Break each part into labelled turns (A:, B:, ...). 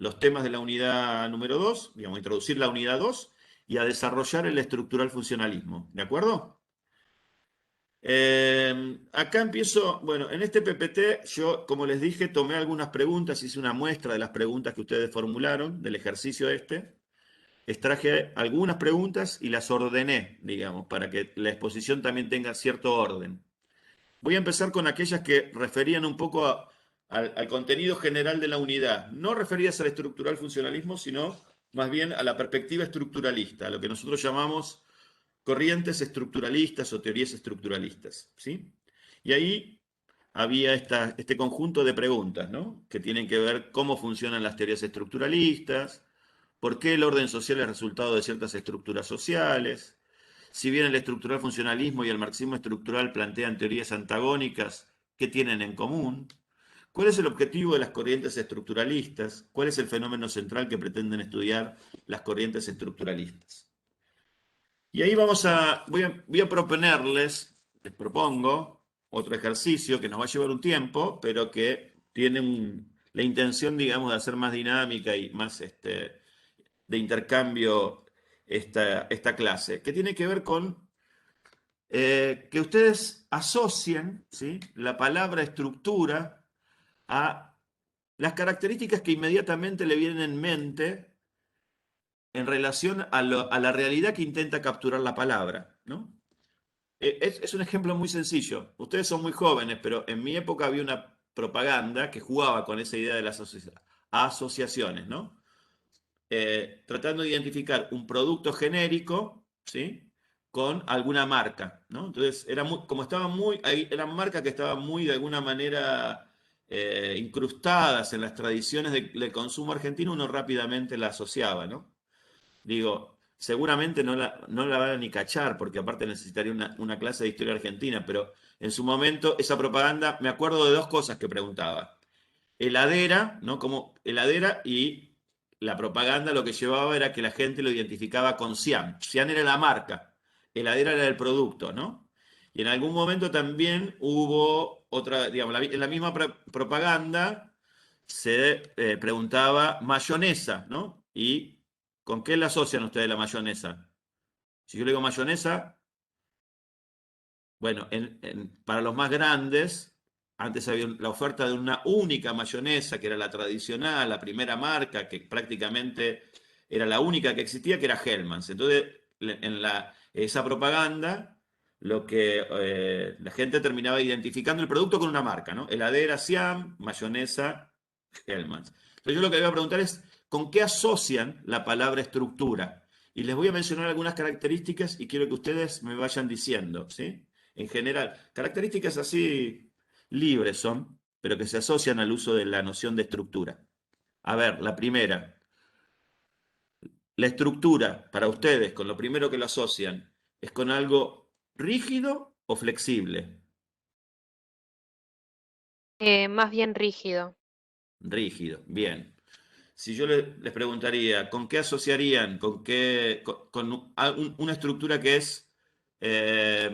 A: los temas de la unidad número 2, digamos, introducir la unidad 2 y a desarrollar el estructural funcionalismo. ¿De acuerdo? Acá empiezo, bueno, en este PPT yo, como les dije, tomé algunas preguntas, hice una muestra de las preguntas que ustedes formularon del ejercicio este. Extraje algunas preguntas y las ordené, digamos, para que la exposición también tenga cierto orden. Voy a empezar con aquellas que referían un poco al contenido general de la unidad, no referidas al estructural funcionalismo, sino más bien a la perspectiva estructuralista, a lo que nosotros llamamos corrientes estructuralistas o teorías estructuralistas, ¿sí? Y ahí había este conjunto de preguntas, ¿no? Que tienen que ver cómo funcionan las teorías estructuralistas, por qué el orden social es resultado de ciertas estructuras sociales, si bien el estructural funcionalismo y el marxismo estructural plantean teorías antagónicas, ¿qué tienen en común? ¿Cuál es el objetivo de las corrientes estructuralistas? ¿Cuál es el fenómeno central que pretenden estudiar las corrientes estructuralistas? Y ahí voy a proponerles, les propongo otro ejercicio que nos va a llevar un tiempo, pero que tiene la intención, digamos, de hacer más dinámica y más de intercambio esta clase, que tiene que ver con que ustedes asocien, ¿sí?, la palabra estructura a las características que inmediatamente le vienen en mente en relación a la realidad que intenta capturar la palabra, ¿no? Es un ejemplo muy sencillo. Ustedes son muy jóvenes, pero en mi época había una propaganda que jugaba con esa idea de las asociaciones, ¿no? Tratando de identificar un producto genérico, ¿sí?, con alguna marca, ¿no? Entonces, como estaban eran marcas que estaban muy de alguna manera incrustadas en las tradiciones del consumo argentino, uno rápidamente la asociaba, ¿no? Digo, seguramente no la van a ni cachar, porque aparte necesitaría una clase de historia argentina, pero en su momento esa propaganda, me acuerdo de dos cosas que preguntaba. Heladera, ¿no? Como heladera, y la propaganda lo que llevaba era que la gente lo identificaba con Cian. Cian era la marca, heladera era el producto, ¿no? Y en algún momento también hubo otra, digamos, en la misma propaganda se preguntaba mayonesa, ¿no? ¿Y con qué la asocian ustedes la mayonesa? Si yo le digo mayonesa, bueno, para los más grandes, antes había la oferta de una única mayonesa, que era la tradicional, la primera marca, que prácticamente era la única que existía, que era Hellmann's. Entonces, esa propaganda, la gente terminaba identificando el producto con una marca, ¿no? Heladera Siam, mayonesa Hellmann's. Entonces, yo lo que le voy a preguntar es, ¿con qué asocian la palabra estructura? Y les voy a mencionar algunas características y quiero que ustedes me vayan diciendo, ¿sí? En general, características así libres son, pero que se asocian al uso de la noción de estructura. A ver, la primera, la estructura para ustedes, con lo primero que lo asocian, ¿es con algo rígido o flexible?
B: Más bien rígido.
A: Rígido, bien. Si yo les preguntaría, ¿con qué asociarían? ¿Con una estructura que es eh,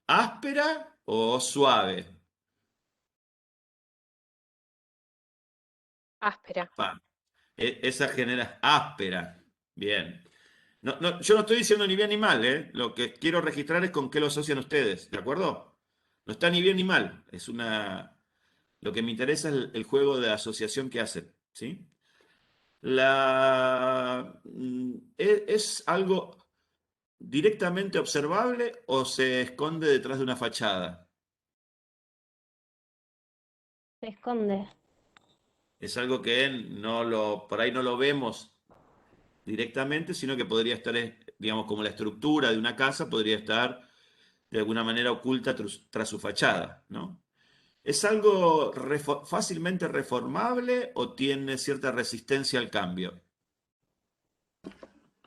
A: áspera o suave?
B: Áspera.
A: Pa, esa genera áspera. Bien. Yo no estoy diciendo ni bien ni mal, ¿eh? Lo que quiero registrar es con qué lo asocian ustedes, ¿de acuerdo? No está ni bien ni mal. Lo que me interesa es el juego de asociación que hacen, ¿sí? ¿Es algo directamente observable o se esconde detrás de una fachada?
C: Se esconde.
A: Es algo que por ahí no lo vemos directamente, sino que podría estar, digamos, como la estructura de una casa podría estar de alguna manera oculta tras su fachada, ¿no? ¿Es algo fácilmente reformable o tiene cierta resistencia al cambio?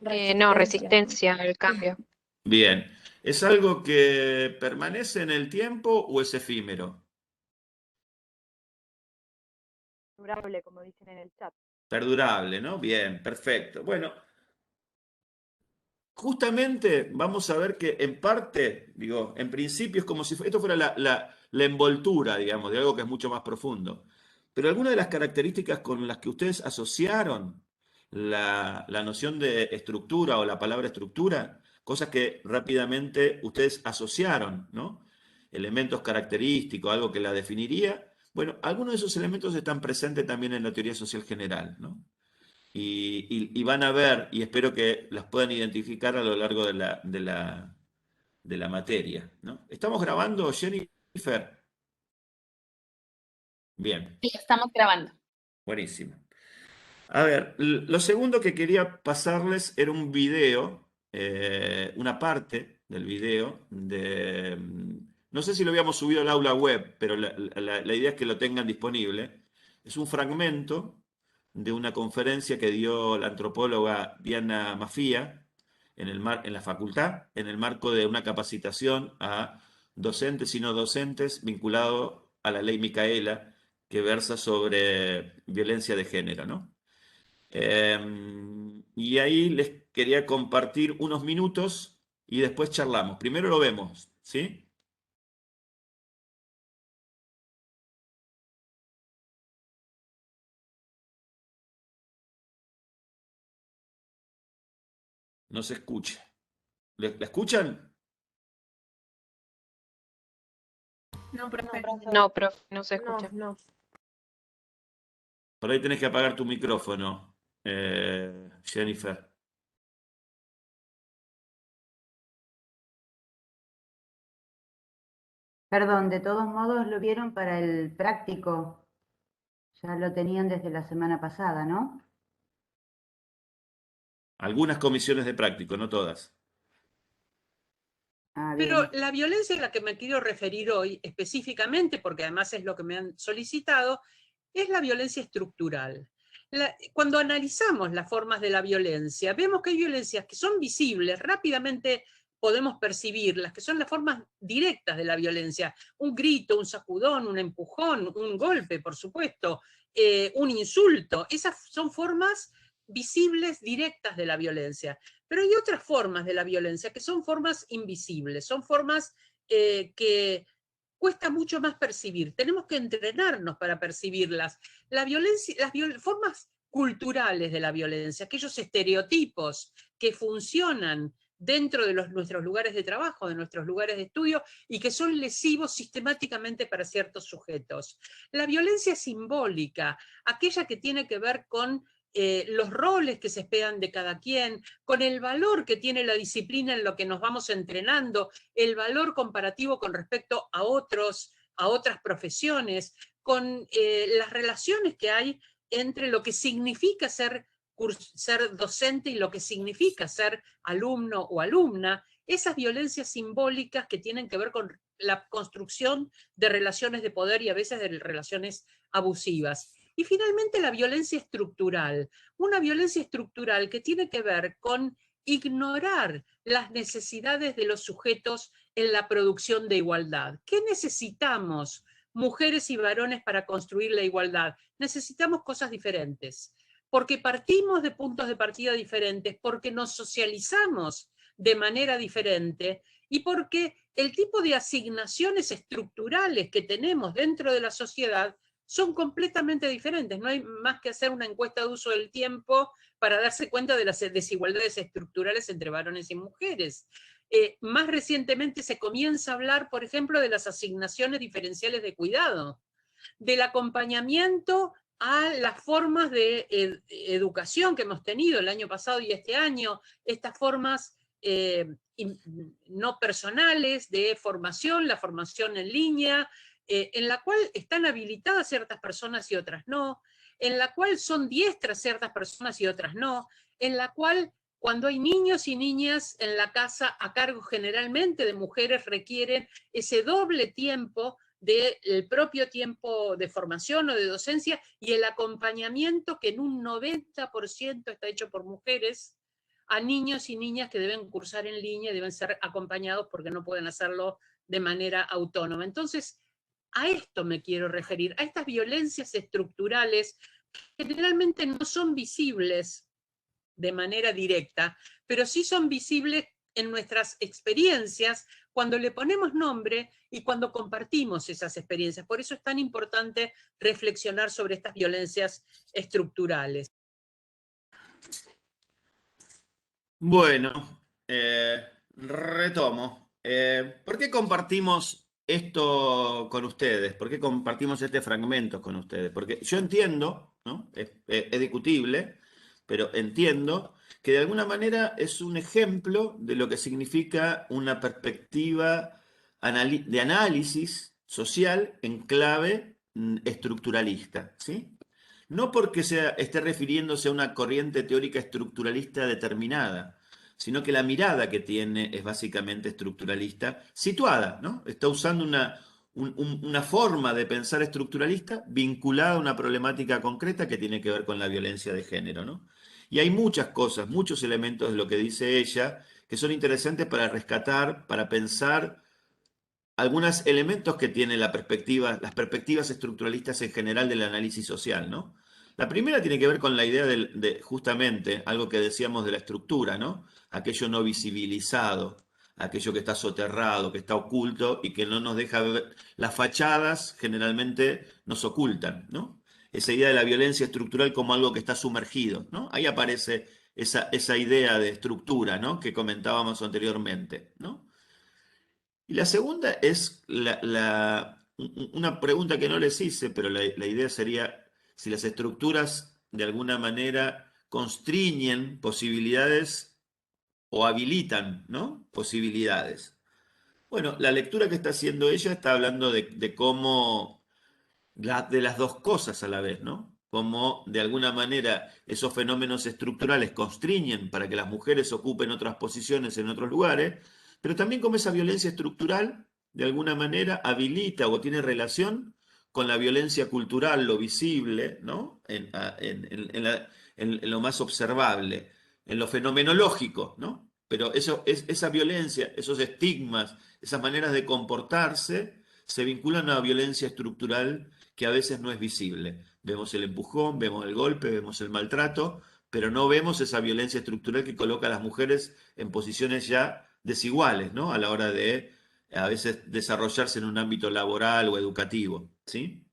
B: No,
C: Resistencia.
B: resistencia al cambio.
A: Bien. ¿Es algo que permanece en el tiempo o es efímero?
D: Durable, como dicen en el chat.
A: Perdurable, ¿no? Bien, perfecto. Bueno, justamente vamos a ver que en parte, digo, en principio es como si esto fuera la envoltura, digamos, de algo que es mucho más profundo. Pero algunas de las características con las que ustedes asociaron la noción de estructura o la palabra estructura, cosas que rápidamente ustedes asociaron, ¿no? Elementos característicos, algo que la definiría. Bueno, algunos de esos elementos están presentes también en la teoría social general, ¿no? Y van a ver, y espero que las puedan identificar a lo largo de la materia, ¿no? ¿Estamos grabando, Jennifer? Bien,
E: Sí, estamos grabando.
A: buenísimo. A ver, lo segundo que quería pasarles era un video, una parte del video no sé si lo habíamos subido al aula web, pero la idea es que lo tengan disponible. Es un fragmento de una conferencia que dio la antropóloga Diana Mafía en la facultad, en el marco de una capacitación a docentes y no docentes vinculado a la ley Micaela, que versa sobre violencia de género, ¿no? Y ahí les quería compartir unos minutos y después charlamos. Primero lo vemos, ¿sí? No se escucha. ¿La escuchan?
E: No, profe.
B: No, profe, no se escucha.
C: No.
A: Por ahí tenés que apagar tu micrófono, Jennifer.
F: Perdón, de todos modos lo vieron para el práctico. Ya lo tenían desde la semana pasada, ¿no?
A: Algunas comisiones de práctico, no todas.
F: Ah,
G: Pero
F: bien.
G: la violencia a la que me quiero referir hoy específicamente, porque además es lo que me han solicitado, es la violencia estructural. Cuando analizamos las formas de la violencia, vemos que hay violencias que son visibles, rápidamente podemos percibirlas, que son las formas directas de la violencia. Un grito, un sacudón, un empujón, un golpe, por supuesto, un insulto. Esas son formas visibles, directas de la violencia. Pero hay otras formas de la violencia que son formas invisibles, son formas que cuesta mucho más percibir. Tenemos que entrenarnos para percibirlas. La violencia, formas culturales de la violencia, aquellos estereotipos que funcionan dentro de nuestros lugares de trabajo, de nuestros lugares de estudio, y que son lesivos sistemáticamente para ciertos sujetos. La violencia simbólica, aquella que tiene que ver con los roles que se esperan de cada quien, con el valor que tiene la disciplina en lo que nos vamos entrenando, el valor comparativo con respecto a otras profesiones, con las relaciones que hay entre lo que significa ser docente y lo que significa ser alumno o alumna, esas violencias simbólicas que tienen que ver con la construcción de relaciones de poder y a veces de relaciones abusivas. Y finalmente la violencia estructural, una violencia estructural que tiene que ver con ignorar las necesidades de los sujetos en la producción de igualdad. ¿Qué necesitamos, mujeres y varones, para construir la igualdad? Necesitamos cosas diferentes, porque partimos de puntos de partida diferentes, porque nos socializamos de manera diferente y porque el tipo de asignaciones estructurales que tenemos dentro de la sociedad son completamente diferentes. No hay más que hacer una encuesta de uso del tiempo para darse cuenta de las desigualdades estructurales entre varones y mujeres. Más recientemente se comienza a hablar, por ejemplo, de las asignaciones diferenciales de cuidado, del acompañamiento a las formas de educación que hemos tenido el año pasado y este año, estas formas no personales de formación, la formación en línea, en la cual están habilitadas ciertas personas y otras no, en la cual son diestras ciertas personas y otras no, en la cual cuando hay niños y niñas en la casa a cargo generalmente de mujeres requieren ese doble tiempo del propio tiempo de formación o de docencia y el acompañamiento que en un 90% está hecho por mujeres a niños y niñas que deben cursar en línea y deben ser acompañados porque no pueden hacerlo de manera autónoma. Entonces, a esto me quiero referir, a estas violencias estructurales que generalmente no son visibles de manera directa, pero sí son visibles en nuestras experiencias cuando le ponemos nombre y cuando compartimos esas experiencias. Por eso es tan importante reflexionar sobre estas violencias estructurales.
A: Bueno, retomo. ¿Por qué compartimos esto con ustedes? ¿Por qué compartimos este fragmento con ustedes? Porque yo entiendo, ¿no? Es discutible, pero entiendo que de alguna manera es un ejemplo de lo que significa una perspectiva de análisis social en clave estructuralista, ¿sí? No porque esté refiriéndose a una corriente teórica estructuralista determinada, sino que la mirada que tiene es básicamente estructuralista, situada, ¿no? Está usando una forma de pensar estructuralista vinculada a una problemática concreta que tiene que ver con la violencia de género, ¿no? Y hay muchas cosas, muchos elementos de lo que dice ella que son interesantes para rescatar, para pensar algunos elementos que tiene las perspectivas estructuralistas en general del análisis social, ¿no? La primera tiene que ver con la idea de justamente algo que decíamos de la estructura, ¿no? Aquello no visibilizado, aquello que está soterrado, que está oculto y que no nos deja ver. Las fachadas generalmente nos ocultan, ¿no? Esa idea de la violencia estructural como algo que está sumergido, ¿no? Ahí aparece esa idea de estructura, ¿no? Que comentábamos anteriormente, ¿no? Y la segunda es una pregunta que no les hice, pero la idea sería si las estructuras de alguna manera constriñen posibilidades o habilitan, ¿no? Posibilidades. Bueno, la lectura que está haciendo ella está hablando de cómo, de las dos cosas a la vez, ¿no? Cómo de alguna manera esos fenómenos estructurales constriñen para que las mujeres ocupen otras posiciones en otros lugares, pero también cómo esa violencia estructural de alguna manera habilita o tiene relación con la violencia cultural, lo visible, ¿no? En lo más observable, en lo fenomenológico, ¿no? Pero esa violencia, esos estigmas, esas maneras de comportarse, se vinculan a la violencia estructural que a veces no es visible. Vemos el empujón, vemos el golpe, vemos el maltrato, pero no vemos esa violencia estructural que coloca a las mujeres en posiciones ya desiguales, ¿no? A la hora de a veces desarrollarse en un ámbito laboral o educativo, ¿sí?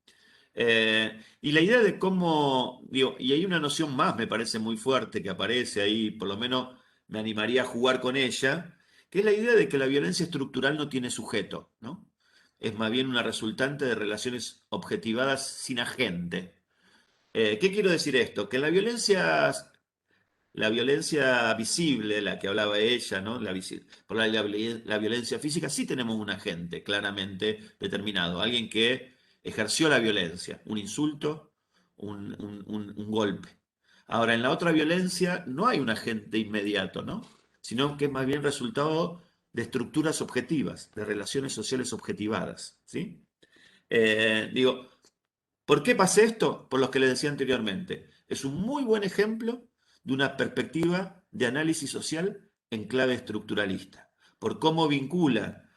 A: Y la idea de cómo, digo, y hay una noción más, me parece muy fuerte, que aparece ahí, por lo menos me animaría a jugar con ella, que es la idea de que la violencia estructural no tiene sujeto, ¿no? Es más bien una resultante de relaciones objetivadas sin agente. ¿Qué quiero decir esto? Que la violencia visible, la que hablaba ella, ¿no? Por la violencia física, sí tenemos un agente claramente determinado, alguien que ejerció la violencia, un insulto, un golpe. Ahora, en la otra violencia no hay un agente inmediato, ¿no? Sino que es más bien resultado de estructuras objetivas, de relaciones sociales objetivadas, ¿sí? Digo, ¿por qué pasa esto? Por los que les decía anteriormente. Es un muy buen ejemplo de una perspectiva de análisis social en clave estructuralista, por cómo vincula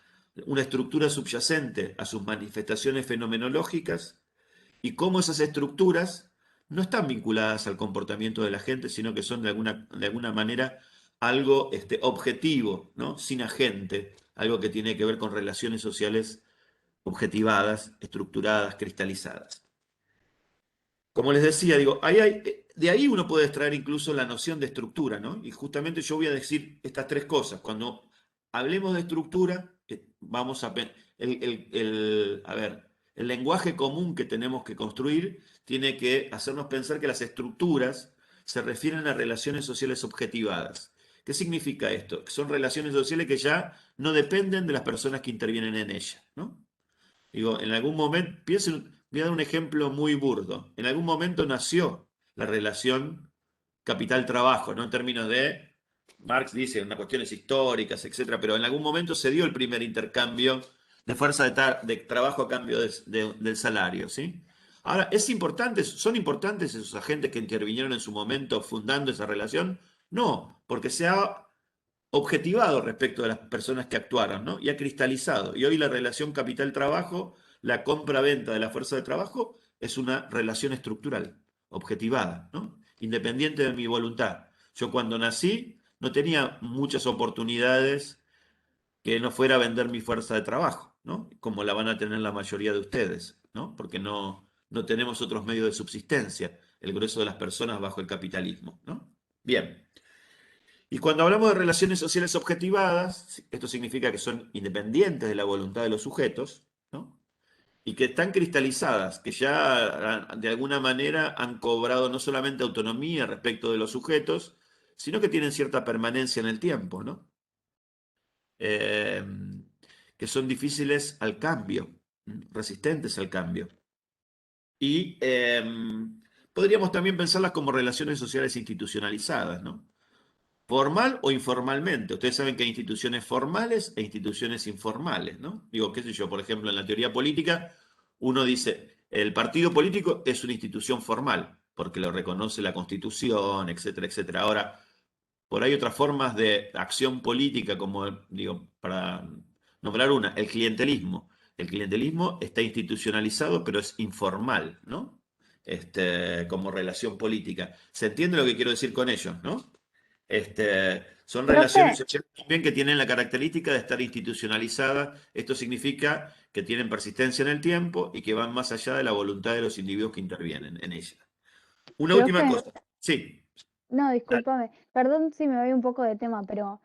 A: una estructura subyacente a sus manifestaciones fenomenológicas y cómo esas estructuras no están vinculadas al comportamiento de la gente, sino que son de alguna manera algo objetivo, ¿no? Sin agente, algo que tiene que ver con relaciones sociales objetivadas, estructuradas, cristalizadas. Como les decía, digo, de ahí uno puede extraer incluso la noción de estructura, ¿no? Y justamente yo voy a decir estas tres cosas. Cuando hablemos de estructura, vamos a a ver, el lenguaje común que tenemos que construir tiene que hacernos pensar que las estructuras se refieren a relaciones sociales objetivadas. ¿Qué significa esto? Que son relaciones sociales que ya no dependen de las personas que intervienen en ellas, ¿no? Digo, en algún momento, voy a dar un ejemplo muy burdo. En algún momento nació la relación capital-trabajo, ¿no? En términos de, Marx dice, unas cuestiones históricas, etcétera, pero en algún momento se dio el primer intercambio de fuerza de trabajo a cambio del salario, ¿sí? Ahora, ¿son importantes esos agentes que intervinieron en su momento fundando esa relación? No, porque se ha objetivado respecto de las personas que actuaron, ¿no? Y ha cristalizado. Y hoy la relación capital-trabajo, la compra-venta de la fuerza de trabajo, es una relación estructural, objetivada, ¿no? Independiente de mi voluntad. Yo cuando nací no tenía muchas oportunidades que no fuera a vender mi fuerza de trabajo, ¿no? Como la van a tener la mayoría de ustedes, ¿no? Porque no tenemos otros medios de subsistencia, el grueso de las personas bajo el capitalismo, ¿no? Bien. Y cuando hablamos de relaciones sociales objetivadas, esto significa que son independientes de la voluntad de los sujetos, ¿no? Y que están cristalizadas, que ya de alguna manera han cobrado no solamente autonomía respecto de los sujetos, sino que tienen cierta permanencia en el tiempo, ¿no? Eh, que son difíciles al cambio, resistentes al cambio. Y podríamos también pensarlas como relaciones sociales institucionalizadas, ¿no? Formal o informalmente. Ustedes saben que hay instituciones formales e instituciones informales, ¿no? Digo, qué sé yo, por ejemplo, en la teoría política, uno dice, el partido político es una institución formal, porque lo reconoce la Constitución, etcétera, etcétera. Ahora, por ahí otras formas de acción política, como, digo, para nombrar una, el clientelismo. El clientelismo está institucionalizado, pero es informal, ¿no? Como relación política. ¿Se entiende lo que quiero decir con ello, no? Son relaciones
C: Profe,
A: sociales también que tienen la característica de estar institucionalizadas. Esto significa que tienen persistencia en el tiempo y que van más allá de la voluntad de los individuos que intervienen en ella. Una última
C: profe,
A: cosa. Sí.
C: no,
A: Dale.
C: discúlpame, perdón si me voy un poco de tema, pero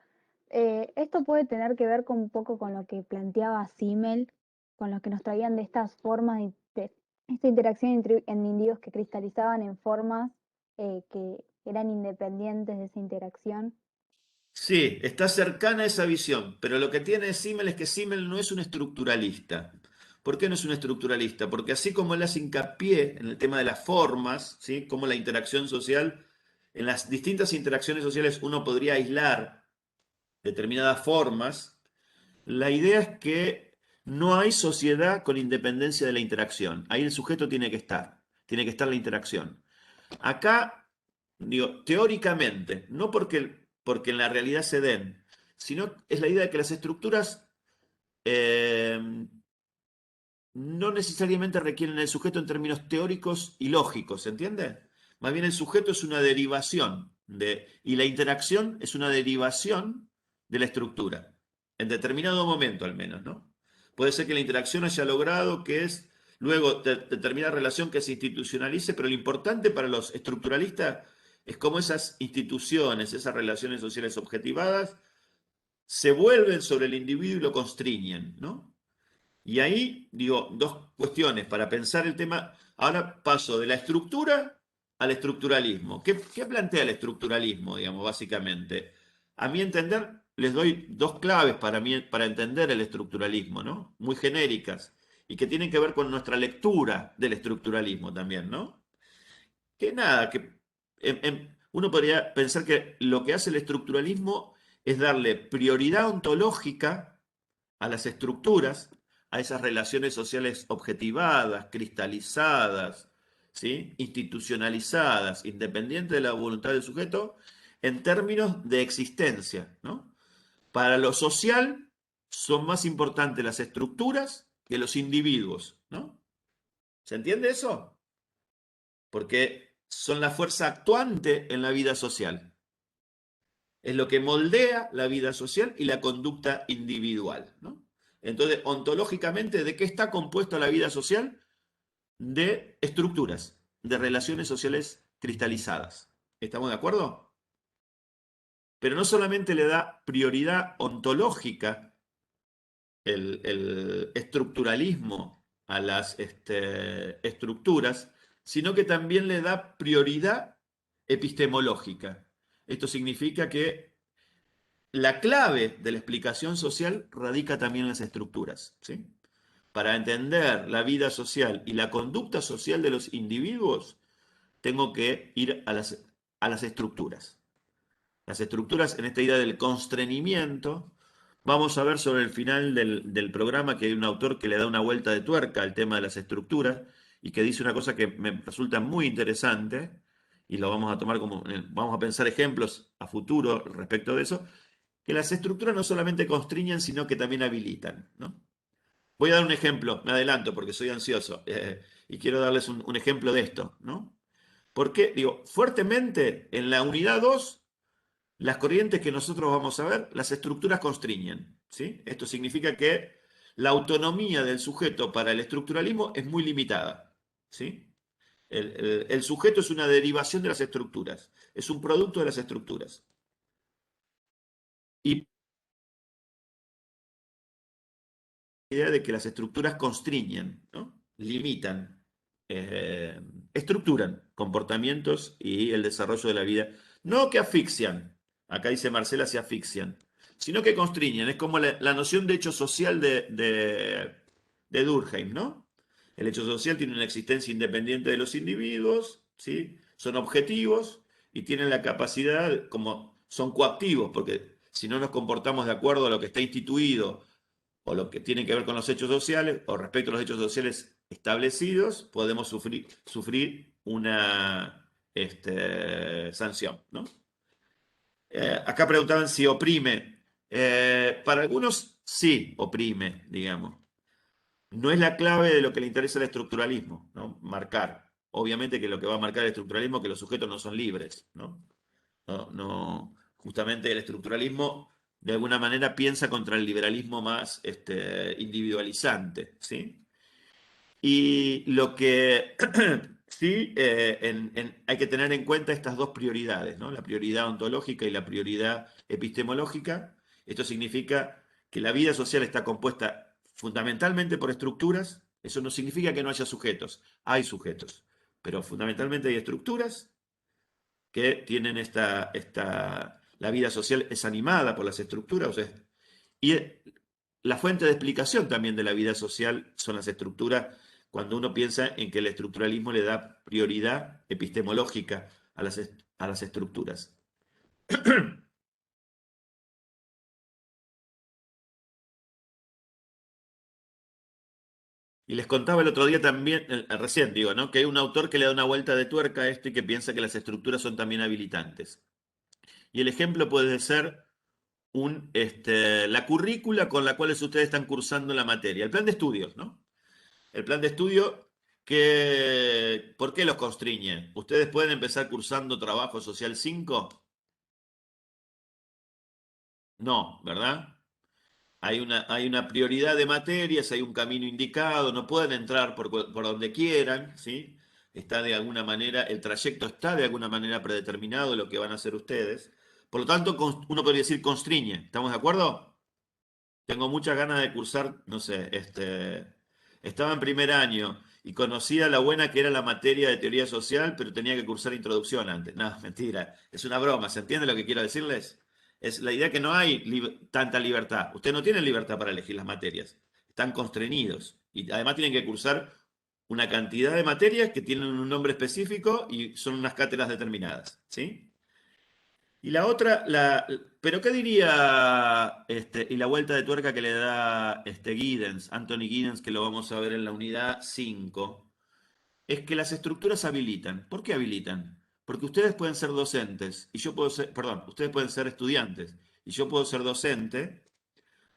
C: esto puede tener que ver con un poco con lo que planteaba Simmel, con lo que nos traían de estas formas de esta interacción en individuos que cristalizaban en formas que eran independientes de esa interacción.
A: Sí, está cercana a esa visión, pero lo que tiene Simmel es que Simmel no es un estructuralista. ¿Por qué no es un estructuralista? Porque así como él hace hincapié en el tema de las formas, ¿sí? Como la interacción social, en las distintas interacciones sociales uno podría aislar determinadas formas, la idea es que no hay sociedad con independencia de la interacción. Ahí el sujeto tiene que estar la interacción. Acá, digo, teóricamente, no porque en la realidad se den, sino es la idea de que las estructuras eh, no necesariamente requieren el sujeto en términos teóricos y lógicos, ¿se entiende? Más bien el sujeto es una derivación y la interacción es una derivación de la estructura, en determinado momento al menos, ¿no? Puede ser que la interacción haya logrado que es luego determinada relación que se institucionalice, pero lo importante para los estructuralistas es cómo esas instituciones, esas relaciones sociales objetivadas, se vuelven sobre el individuo y lo constriñen, ¿no? Y ahí, digo, dos cuestiones para pensar el tema. Ahora paso de la estructura al estructuralismo. ¿Qué plantea el estructuralismo, digamos, básicamente? A mi entender, les doy dos claves para entender el estructuralismo, ¿no? Muy genéricas y que tienen que ver con nuestra lectura del estructuralismo también, ¿no? Que nada, que uno podría pensar que lo que hace el estructuralismo es darle prioridad ontológica a las estructuras, a esas relaciones sociales objetivadas, cristalizadas, ¿sí? Institucionalizadas, independientes de la voluntad del sujeto, en términos de existencia, ¿no? Para lo social son más importantes las estructuras que los individuos, ¿no? ¿Se entiende eso? Porque son la fuerza actuante en la vida social. Es lo que moldea la vida social y la conducta individual, ¿no? Entonces, ontológicamente, ¿de qué está compuesta la vida social? De estructuras, de relaciones sociales cristalizadas. ¿Estamos de acuerdo? Pero no solamente le da prioridad ontológica el estructuralismo a las estructuras, sino que también le da prioridad epistemológica. Esto significa que la clave de la explicación social radica también en las estructuras, ¿sí? Para entender la vida social y la conducta social de los individuos, tengo que ir a las estructuras. Las estructuras en esta idea del constreñimiento. Vamos a ver sobre el final del programa que hay un autor que le da una vuelta de tuerca al tema de las estructuras y que dice una cosa que me resulta muy interesante y lo vamos a tomar como, vamos a pensar ejemplos a futuro respecto de eso, que las estructuras no solamente constriñen, sino que también habilitan, ¿no? Voy a dar un ejemplo, me adelanto porque soy ansioso y quiero darles un ejemplo de esto, ¿no? Porque, digo, fuertemente en la unidad 2 las corrientes que nosotros vamos a ver, las estructuras constriñen, ¿sí? Esto significa que la autonomía del sujeto para el estructuralismo es muy limitada, ¿sí? El sujeto es una derivación de las estructuras, es un producto de las estructuras. Y la idea de que las estructuras constriñen, ¿no? Limitan, estructuran comportamientos y el desarrollo de la vida. No que asfixian, acá dice Marcela, se asfixian, sino que constriñen. Es como la noción de hecho social de Durkheim, ¿no? El hecho social tiene una existencia independiente de los individuos, ¿sí? Son objetivos y tienen la capacidad, como son coactivos, porque si no nos comportamos de acuerdo a lo que está instituido o lo que tiene que ver con los hechos sociales, o respecto a los hechos sociales establecidos, podemos sufrir una sanción, ¿no? Acá preguntaban si oprime. Para algunos sí oprime, digamos. No es la clave de lo que le interesa el estructuralismo, ¿no? Marcar. Obviamente que lo que va a marcar el estructuralismo es que los sujetos no son libres, ¿no? Justamente el estructuralismo de alguna manera piensa contra el liberalismo más individualizante, ¿sí? Y lo que sí hay que tener en cuenta estas dos prioridades, ¿no? La prioridad ontológica y la prioridad epistemológica. Esto significa que la vida social está compuesta fundamentalmente por estructuras. Eso no significa que no haya sujetos, hay sujetos, pero fundamentalmente hay estructuras que tienen la vida social es animada por las estructuras, o sea, y la fuente de explicación también de la vida social son las estructuras, cuando uno piensa en que el estructuralismo le da prioridad epistemológica a las estructuras. Y les contaba el otro día también, recién digo, ¿no? Que hay un autor que le da una vuelta de tuerca a esto y que piensa que las estructuras son también habilitantes. Y el ejemplo puede ser la currícula con la cual ustedes están cursando la materia, el plan de estudios, ¿no? El plan de estudio, ¿por qué los constriñe? ¿Ustedes pueden empezar cursando Trabajo Social 5? No, ¿verdad? Hay una prioridad de materias, hay un camino indicado, no pueden entrar por donde quieran, ¿sí? Está de alguna manera, el trayecto está de alguna manera predeterminado, lo que van a hacer ustedes. Por lo tanto, uno podría decir constriñe. ¿Estamos de acuerdo? Tengo muchas ganas de cursar, no sé, estaba en primer año y conocía la buena que era la materia de teoría social, pero tenía que cursar introducción antes. No, mentira, es una broma, ¿se entiende lo que quiero decirles? Es la idea que no hay tanta libertad. Ustedes no tienen libertad para elegir las materias, están constreñidos y además tienen que cursar una cantidad de materias que tienen un nombre específico y son unas cátedras determinadas, ¿sí? Y la otra, pero ¿qué diría y la vuelta de tuerca que le da Giddens, Anthony Giddens, que lo vamos a ver en la unidad 5? Es que las estructuras habilitan. ¿Por qué habilitan? Porque ustedes pueden ser docentes y yo puedo ser, perdón, ustedes pueden ser estudiantes y yo puedo ser docente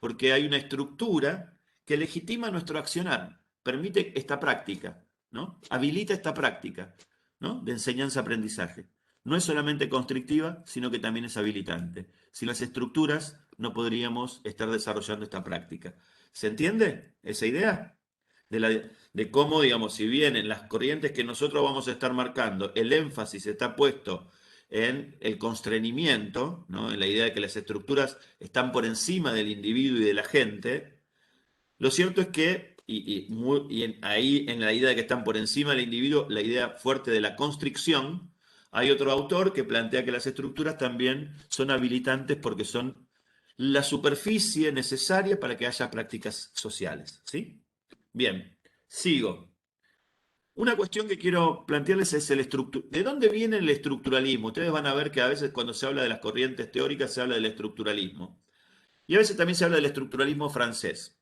A: porque hay una estructura que legitima nuestro accionar, permite esta práctica, ¿no? Habilita esta práctica, ¿no? De enseñanza-aprendizaje. No es solamente constrictiva, sino que también es habilitante. Sin las estructuras no podríamos estar desarrollando esta práctica. ¿Se entiende esa idea? De cómo, digamos, si bien en las corrientes que nosotros vamos a estar marcando, el énfasis está puesto en el constreñimiento, ¿no? En la idea de que las estructuras están por encima del individuo y de la gente, lo cierto es que, ahí en la idea de que están por encima del individuo, la idea fuerte de la constricción, hay otro autor que plantea que las estructuras también son habilitantes porque son la superficie necesaria para que haya prácticas sociales, ¿sí? Bien, sigo. Una cuestión que quiero plantearles es ¿de dónde viene el estructuralismo? Ustedes van a ver que a veces cuando se habla de las corrientes teóricas se habla del estructuralismo. Y a veces también se habla del estructuralismo francés.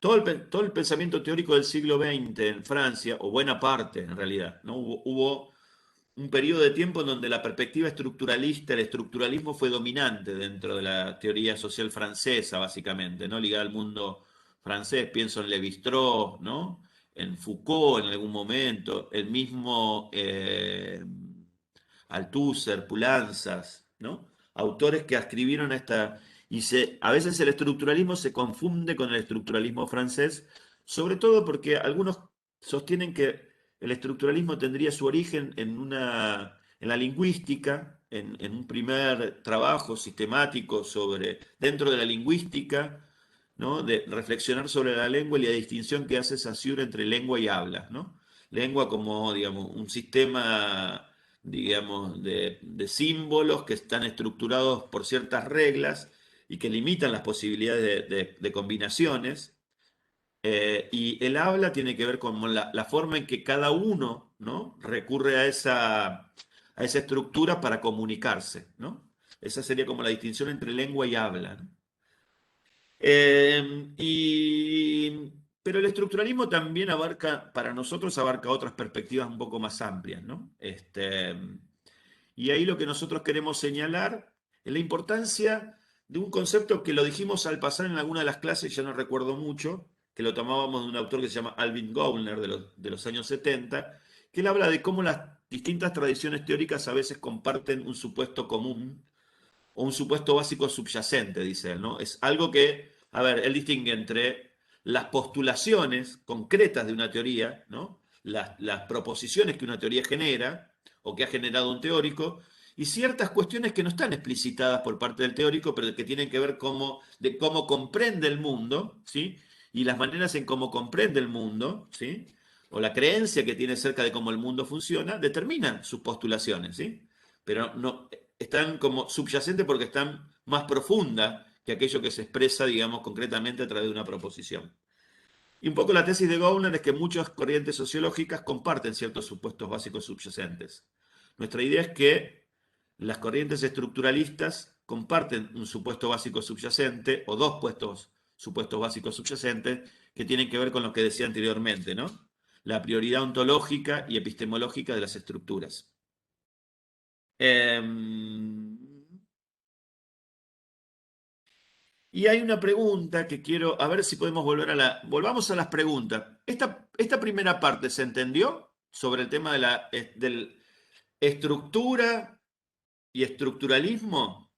A: Todo el pensamiento teórico del siglo XX en Francia, o buena parte en realidad, ¿no? Hubo un periodo de tiempo en donde la perspectiva estructuralista, el estructuralismo fue dominante dentro de la teoría social francesa, básicamente, ¿no? Ligada al mundo francés, pienso en Lévi-Strauss, ¿no? En Foucault en algún momento, el mismo Althusser, Poulanzas, ¿no? autores que escribieron esta... Y a veces el estructuralismo se confunde con el estructuralismo francés, sobre todo porque algunos sostienen que el estructuralismo tendría su origen en la lingüística, en un primer trabajo sistemático dentro de la lingüística, ¿no? De reflexionar sobre la lengua y la distinción que hace Saussure entre lengua y habla, ¿no? Lengua como, digamos, un sistema, digamos, de símbolos que están estructurados por ciertas reglas y que limitan las posibilidades de combinaciones. Y el habla tiene que ver con la forma en que cada uno, ¿no? recurre a esa estructura para comunicarse, ¿no? Esa sería como la distinción entre lengua y habla, ¿no? Pero el estructuralismo también para nosotros abarca otras perspectivas un poco más amplias, ¿no? Y ahí lo que nosotros queremos señalar es la importancia de un concepto que lo dijimos al pasar en alguna de las clases, ya no recuerdo mucho, que lo tomábamos de un autor que se llama Alvin Gowner de los años 70, que él habla de cómo las distintas tradiciones teóricas a veces comparten un supuesto común o un supuesto básico subyacente, dice él, ¿no? Es algo que, a ver, él distingue entre las postulaciones concretas de una teoría, ¿no? Las proposiciones que una teoría genera o que ha generado un teórico, y ciertas cuestiones que no están explicitadas por parte del teórico, pero que tienen que ver de cómo comprende el mundo, ¿sí? Y las maneras en cómo comprende el mundo, ¿sí? O la creencia que tiene acerca de cómo el mundo funciona, determinan sus postulaciones, ¿sí? Pero no, están como subyacentes porque están más profundas que aquello que se expresa, digamos, concretamente a través de una proposición. Y un poco la tesis de Gowner es que muchas corrientes sociológicas comparten ciertos supuestos básicos subyacentes. Nuestra idea es que las corrientes estructuralistas comparten un supuesto básico subyacente o supuestos básicos subyacentes que tienen que ver con lo que decía anteriormente, ¿no? La prioridad ontológica y epistemológica de las estructuras. Y hay una pregunta que quiero, a ver si podemos volvamos a las preguntas. Esta primera parte, ¿se entendió? Sobre el tema del estructura y estructuralismo.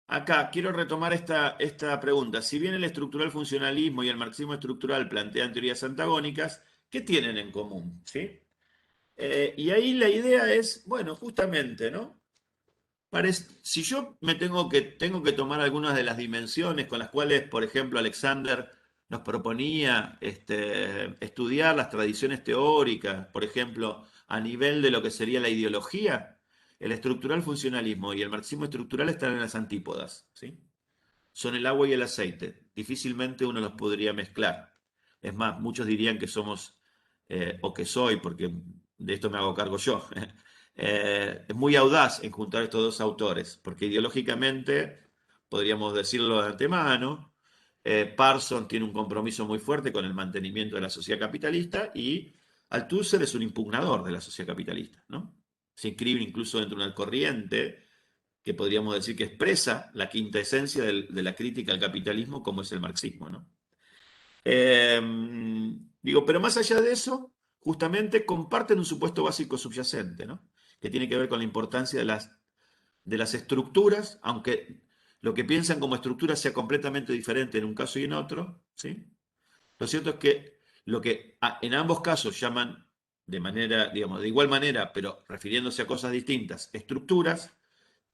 A: Acá quiero retomar esta pregunta. Si bien el estructural funcionalismo y el marxismo estructural plantean teorías antagónicas, ¿qué tienen en común? ¿Sí? Y ahí la idea es, bueno, justamente, ¿no? Si yo tengo que tomar algunas de las dimensiones con las cuales, por ejemplo, Alexander nos proponía estudiar las tradiciones teóricas, por ejemplo, a nivel de lo que sería la ideología, el estructural funcionalismo y el marxismo estructural están en las antípodas, ¿sí? Son el agua y el aceite. Difícilmente uno los podría mezclar. Es más, muchos dirían que somos, o que soy, porque de esto me hago cargo yo, es muy audaz en juntar estos dos autores, porque ideológicamente, podríamos decirlo de antemano, Parson tiene un compromiso muy fuerte con el mantenimiento de la sociedad capitalista y Althusser es un impugnador de la sociedad capitalista, ¿no? Se inscribe incluso dentro de una corriente que podríamos decir que expresa la quinta esencia de la crítica al capitalismo, como es el marxismo, ¿no? Pero más allá de eso, justamente comparten un supuesto básico subyacente, ¿no? Que tiene que ver con la importancia de las estructuras, aunque lo que piensan como estructuras sea completamente diferente en un caso y en otro, ¿sí? Lo cierto es que lo que en ambos casos llaman de manera, digamos, de igual manera, pero refiriéndose a cosas distintas, estructuras,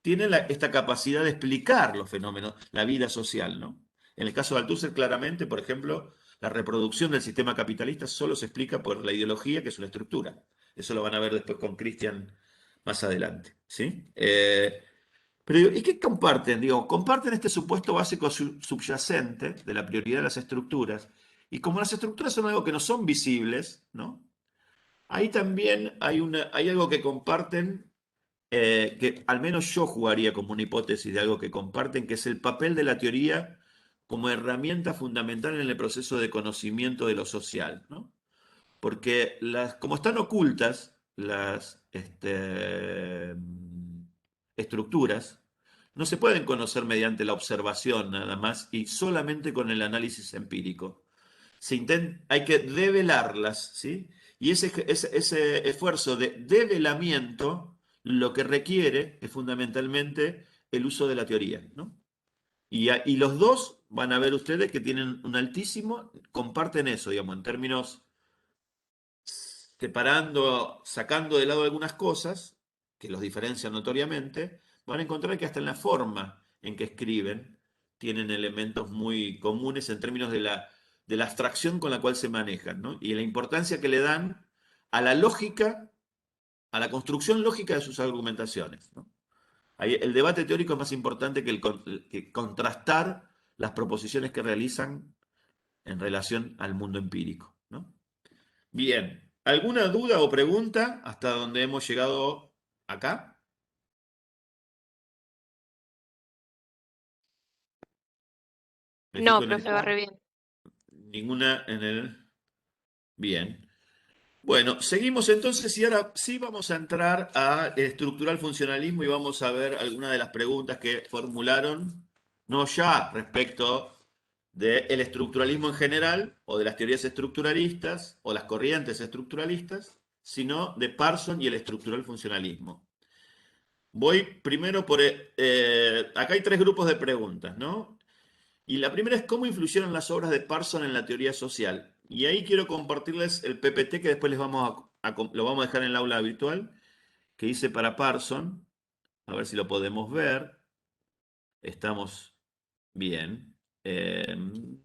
A: tienen esta capacidad de explicar los fenómenos, la vida social, ¿no? En el caso de Althusser, claramente, por ejemplo, la reproducción del sistema capitalista solo se explica por la ideología, que es una estructura. Eso lo van a ver después con Christian más adelante, ¿sí? Pero, ¿y qué comparten? Comparten este supuesto básico subyacente de la prioridad de las estructuras. Y como las estructuras son algo que no son visibles, ¿no? Ahí también hay algo que comparten, que al menos yo jugaría como una hipótesis de algo que comparten, que es el papel de la teoría como herramienta fundamental en el proceso de conocimiento de lo social, ¿no? Porque como están ocultas las estructuras, no se pueden conocer mediante la observación nada más y solamente con el análisis empírico. hay que develarlas, ¿sí? Y ese esfuerzo de develamiento lo que requiere es fundamentalmente el uso de la teoría, ¿no? Y los dos van a ver ustedes que tienen un altísimo, comparten eso, digamos, en términos separando, sacando de lado algunas cosas que los diferencian notoriamente, van a encontrar que hasta en la forma en que escriben tienen elementos muy comunes en términos de la abstracción con la cual se manejan, ¿no? Y la importancia que le dan a la lógica, a la construcción lógica de sus argumentaciones, ¿no? Ahí el debate teórico es más importante que contrastar las proposiciones que realizan en relación al mundo empírico, ¿no? Bien, ¿alguna duda o pregunta hasta donde hemos llegado acá? ¿Me
B: No,
A: fijo en
B: profe, va re
A: el...
B: bien.
A: Ninguna en el... Bien. Bueno, seguimos entonces y ahora sí vamos a entrar a estructural funcionalismo y vamos a ver algunas de las preguntas que formularon, no ya respecto del estructuralismo en general o de las teorías estructuralistas o las corrientes estructuralistas, sino de Parsons y el estructural funcionalismo. Voy primero por... acá hay tres grupos de preguntas, ¿no? Y la primera es cómo influyeron las obras de Parsons en la teoría social. Y ahí quiero compartirles el PPT que después lo vamos a dejar en el aula virtual, que hice para Parsons. A ver si lo podemos ver. Estamos bien.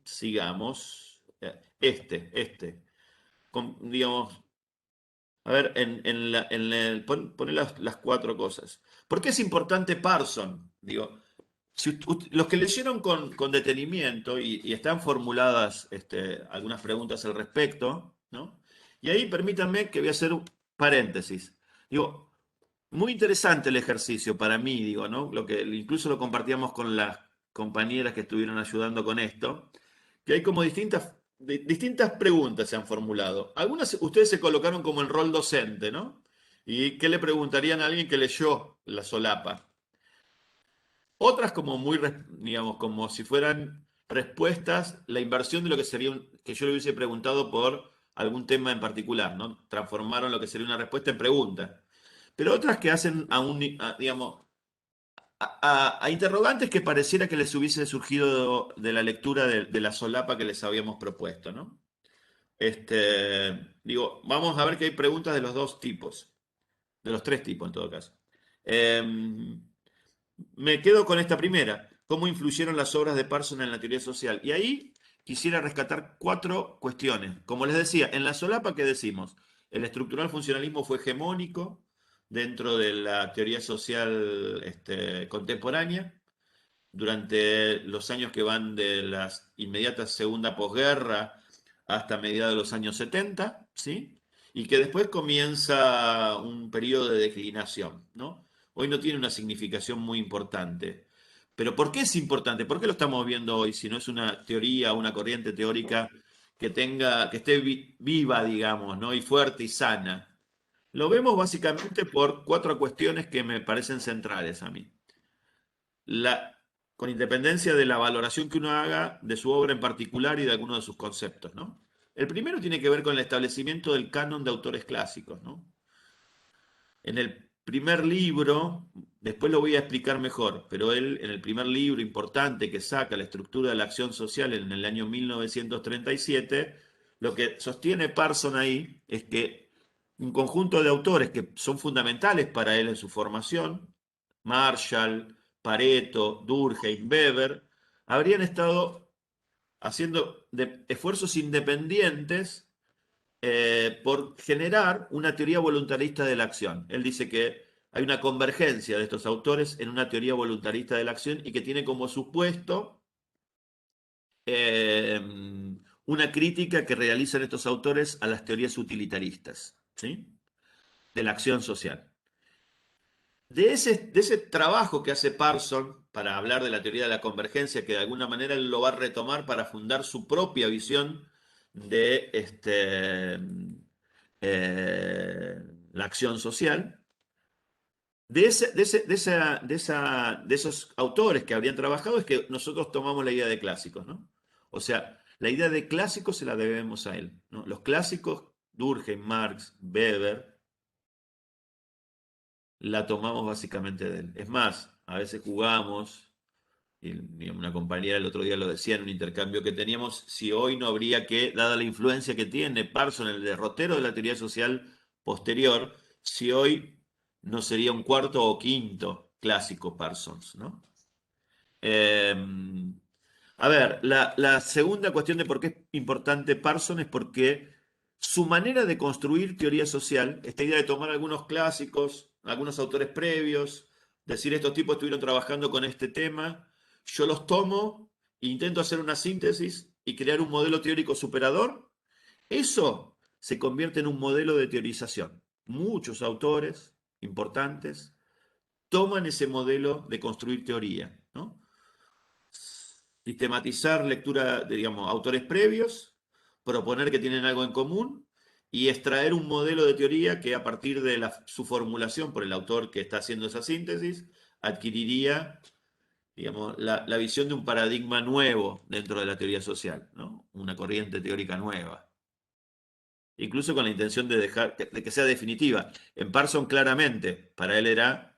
A: Sigamos. Digamos, a ver, poner las cuatro cosas. ¿Por qué es importante Parsons? Digo, los que leyeron con detenimiento y están formuladas algunas preguntas al respecto, ¿no? Y ahí permítanme que voy a hacer un paréntesis. Digo, muy interesante el ejercicio para mí, digo, ¿no? Incluso lo compartíamos con las compañeras que estuvieron ayudando con esto, que hay como distintas preguntas se han formulado. Algunas ustedes se colocaron como el rol docente, ¿no? ¿Y qué le preguntarían a alguien que leyó la solapa? Otras como digamos, como si fueran respuestas, la inversión de lo que sería, que yo le hubiese preguntado por algún tema en particular, ¿no? Transformaron lo que sería una respuesta en pregunta. Pero otras que hacen digamos, a interrogantes que pareciera que les hubiese surgido de la lectura de la solapa que les habíamos propuesto, ¿no? Digo, vamos a ver que hay preguntas de los dos tipos, de los tres tipos en todo caso. Me quedo con esta primera. ¿Cómo influyeron las obras de Parsons en la teoría social? Y ahí quisiera rescatar cuatro cuestiones. Como les decía, en la solapa, ¿qué decimos? El estructural funcionalismo fue hegemónico dentro de la teoría social contemporánea durante los años que van de las inmediatas segunda posguerra hasta mediados de los años 70, ¿sí? Y que después comienza un periodo de declinación, ¿no? Hoy no tiene una significación muy importante. Pero ¿por qué es importante? ¿Por qué lo estamos viendo hoy si no es una teoría, una corriente teórica que esté viva, digamos, ¿no? Y fuerte y sana? Lo vemos básicamente por cuatro cuestiones que me parecen centrales a mí. Con independencia de la valoración que uno haga de su obra en particular y de algunos de sus conceptos, ¿no? El primero tiene que ver con el establecimiento del canon de autores clásicos, ¿no? En el primer libro, después lo voy a explicar mejor, pero él en el primer libro importante que saca la estructura de la acción social en el año 1937, lo que sostiene Parsons ahí es que un conjunto de autores que son fundamentales para él en su formación, Marshall, Pareto, Durkheim, Weber, habrían estado haciendo esfuerzos independientes por generar una teoría voluntarista de la acción. Él dice que hay una convergencia de estos autores en una teoría voluntarista de la acción y que tiene como supuesto una crítica que realizan estos autores a las teorías utilitaristas, ¿sí? De la acción social. De ese trabajo que hace Parsons para hablar de la teoría de la convergencia, que de alguna manera él lo va a retomar para fundar su propia visión de la acción social, de esos autores que habrían trabajado es que nosotros tomamos la idea de clásicos, ¿no? O sea, la idea de clásico se la debemos a él, ¿no? Los clásicos, Durkheim, Marx, Weber, la tomamos básicamente de él. Es más, a veces jugamos, y digamos, una compañera el otro día lo decía en un intercambio que teníamos, si hoy no habría que, dada la influencia que tiene Parson en el derrotero de la teoría social posterior, si hoy no sería un cuarto o quinto clásico Parsons, ¿no? Eh, a ver, la segunda cuestión de por qué es importante Parsons es porque su manera de construir teoría social, esta idea de tomar algunos clásicos, algunos autores previos, decir estos tipos estuvieron trabajando con este tema, yo los tomo, intento hacer una síntesis y crear un modelo teórico superador, eso se convierte en un modelo de teorización. Muchos autores importantes toman ese modelo de construir teoría, ¿no? Sistematizar lectura de, digamos, autores previos, proponer que tienen algo en común y extraer un modelo de teoría que a partir de su formulación por el autor que está haciendo esa síntesis, adquiriría, digamos, la visión de un paradigma nuevo dentro de la teoría social, ¿no? Una corriente teórica nueva. Incluso con la intención de de que sea definitiva. En Parson claramente, para él era,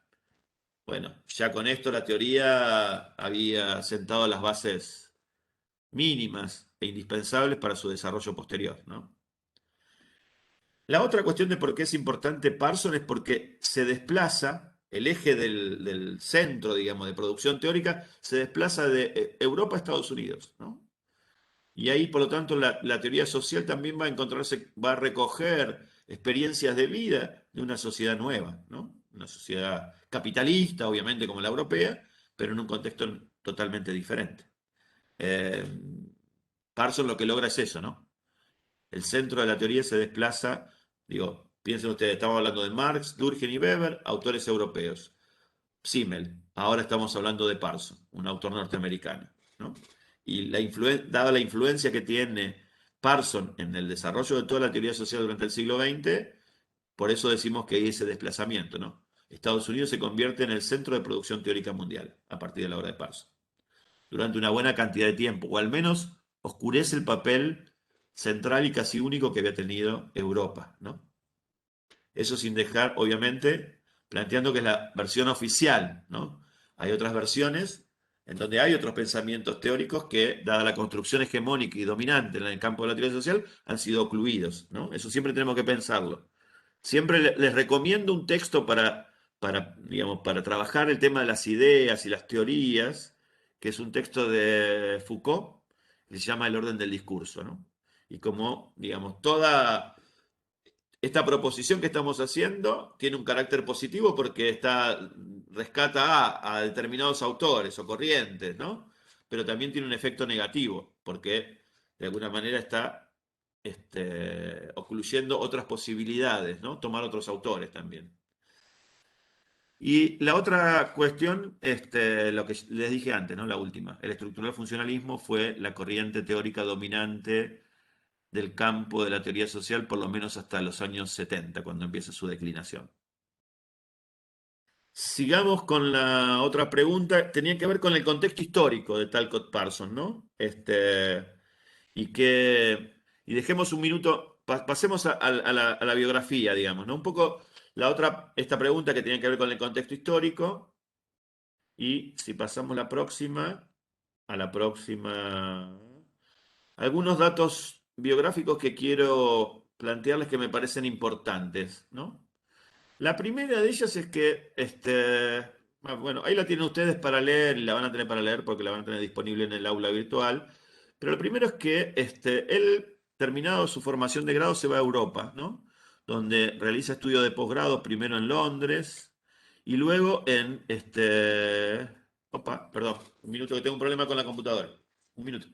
A: bueno, ya con esto la teoría había sentado las bases mínimas e indispensables para su desarrollo posterior, ¿no? La otra cuestión de por qué es importante Parson es porque se desplaza, el eje del centro, digamos, de producción teórica, se desplaza de Europa a Estados Unidos, ¿no? Y ahí, por lo tanto, la teoría social también va a encontrarse, va a recoger experiencias de vida de una sociedad nueva, ¿no? Una sociedad capitalista, obviamente, como la europea, pero en un contexto totalmente diferente. Eh, Parson lo que logra es eso, ¿no? El centro de la teoría se desplaza, digo, piensen ustedes, estamos hablando de Marx, Durkheim y Weber, autores europeos. Simmel, ahora estamos hablando de Parson, un autor norteamericano, ¿no? Y dada la influencia que tiene Parson en el desarrollo de toda la teoría social durante el siglo XX, por eso decimos que hay ese desplazamiento, ¿no? Estados Unidos se convierte en el centro de producción teórica mundial a partir de la obra de Parson, durante una buena cantidad de tiempo, o al menos oscurece el papel central y casi único que había tenido Europa, ¿no? Eso sin dejar, obviamente, planteando que es la versión oficial, ¿no? Hay otras versiones en donde hay otros pensamientos teóricos que, dada la construcción hegemónica y dominante en el campo de la teoría social, han sido ocluidos, ¿no? Eso siempre tenemos que pensarlo. Siempre les recomiendo un texto digamos, para trabajar el tema de las ideas y las teorías, que es un texto de Foucault, que se llama El orden del discurso, ¿no? Y como, digamos, toda esta proposición que estamos haciendo tiene un carácter positivo porque rescata a determinados autores o corrientes, ¿no? Pero también tiene un efecto negativo porque de alguna manera está ocluyendo otras posibilidades, ¿no? Tomar otros autores también. Y la otra cuestión, lo que les dije antes, ¿no? La última, el estructural funcionalismo fue la corriente teórica dominante del campo de la teoría social, por lo menos hasta los años 70, cuando empieza su declinación. Sigamos con la otra pregunta, tenía que ver con el contexto histórico de Talcott Parsons, ¿no? Y dejemos un minuto, pasemos a la biografía, digamos, ¿no? Un poco esta pregunta que tenía que ver con el contexto histórico, y si pasamos a la próxima, algunos datos biográficos que quiero plantearles que me parecen importantes, ¿no? La primera de ellas es que, bueno, ahí la tienen ustedes para leer y la van a tener para leer porque la van a tener disponible en el aula virtual. Pero lo primero es que él, terminado su formación de grado, se va a Europa, ¿no? Donde realiza estudios de posgrado, primero en Londres y luego Opa, perdón, un minuto que tengo un problema con la computadora. Un minuto.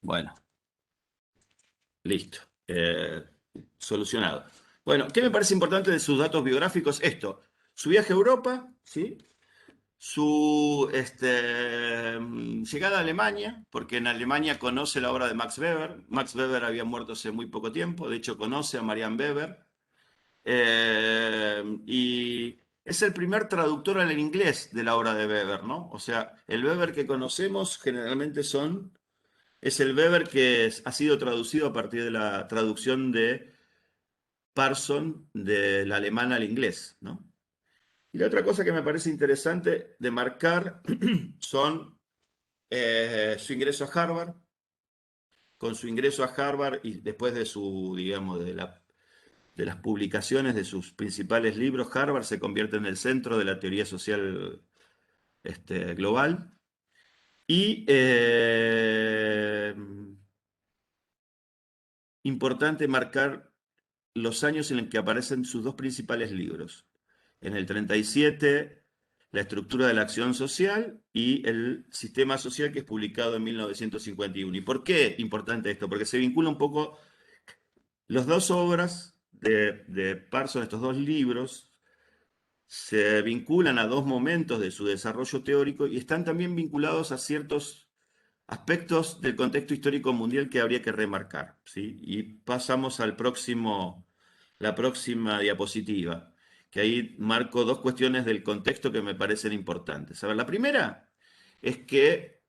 A: Bueno, listo. Solucionado. Bueno, ¿qué me parece importante de sus datos biográficos? Esto, su viaje a Europa, ¿sí? Su llegada a Alemania, porque en Alemania conoce la obra de Max Weber. Max Weber había muerto hace muy poco tiempo, de hecho conoce a Marianne Weber. Y es el primer traductor al inglés de la obra de Weber, ¿no? O sea, el Weber que conocemos generalmente es el Weber que ha sido traducido a partir de la traducción de Parson del alemán al inglés, ¿no? Y la otra cosa que me parece interesante de marcar son su ingreso a Harvard. Con su ingreso a Harvard y después de su, digamos, de las publicaciones de sus principales libros, Harvard se convierte en el centro de la teoría social global. Y importante marcar los años en los que aparecen sus dos principales libros. En el 37, La estructura de la acción social y El sistema social, que es publicado en 1951. ¿Y por qué es importante esto? Porque se vincula un poco las dos obras de Parson, estos dos libros, se vinculan a dos momentos de su desarrollo teórico y están también vinculados a ciertos aspectos del contexto histórico mundial que habría que remarcar, ¿sí? Y pasamos al la próxima diapositiva, que ahí marco dos cuestiones del contexto que me parecen importantes. A ver, la primera es que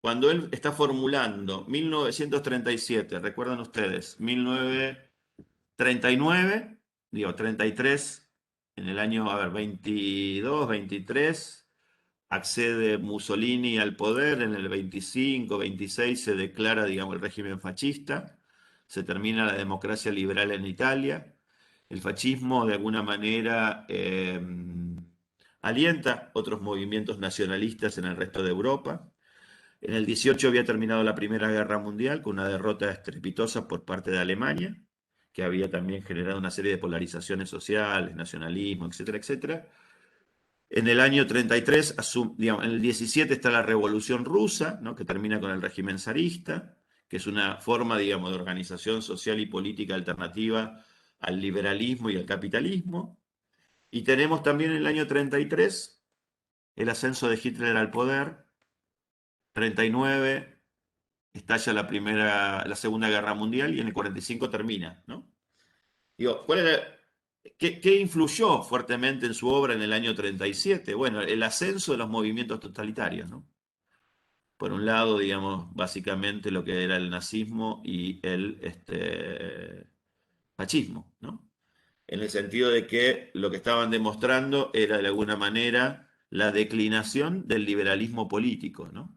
A: cuando él está formulando 1937, recuerdan ustedes, 1939, digo, 33, en el año, a ver, 22, 23, accede Mussolini al poder, en el 25, 26 se declara, digamos, el régimen fascista, se termina la democracia liberal en Italia, el fascismo de alguna manera alienta otros movimientos nacionalistas en el resto de Europa. En el 18 había terminado la Primera Guerra Mundial con una derrota estrepitosa por parte de Alemania, que había también generado una serie de polarizaciones sociales, nacionalismo, etcétera, etcétera. En el año 33, digamos, en el 17 está la Revolución Rusa, ¿no? Que termina con el régimen zarista, que es una forma, digamos, de organización social y política alternativa al liberalismo y al capitalismo. Y tenemos también en el año 33 el ascenso de Hitler al poder. 39 estalla la Segunda Guerra Mundial y en el 45 termina, ¿no? Digo, ¿qué influyó fuertemente en su obra en el año 37? Bueno, el ascenso de los movimientos totalitarios, ¿no? Por un lado, digamos, básicamente lo que era el nazismo y el fascismo, ¿no? En el sentido de que lo que estaban demostrando era de alguna manera la declinación del liberalismo político, ¿no?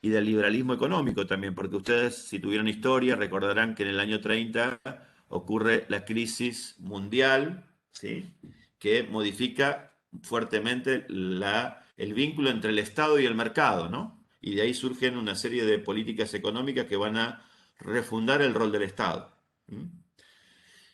A: Y del liberalismo económico también, porque ustedes, si tuvieron historia, recordarán que en el año 30 ocurre la crisis mundial, ¿sí? Que modifica fuertemente el vínculo entre el Estado y el mercado, ¿no? Y de ahí surgen una serie de políticas económicas que van a refundar el rol del Estado. ¿Mm?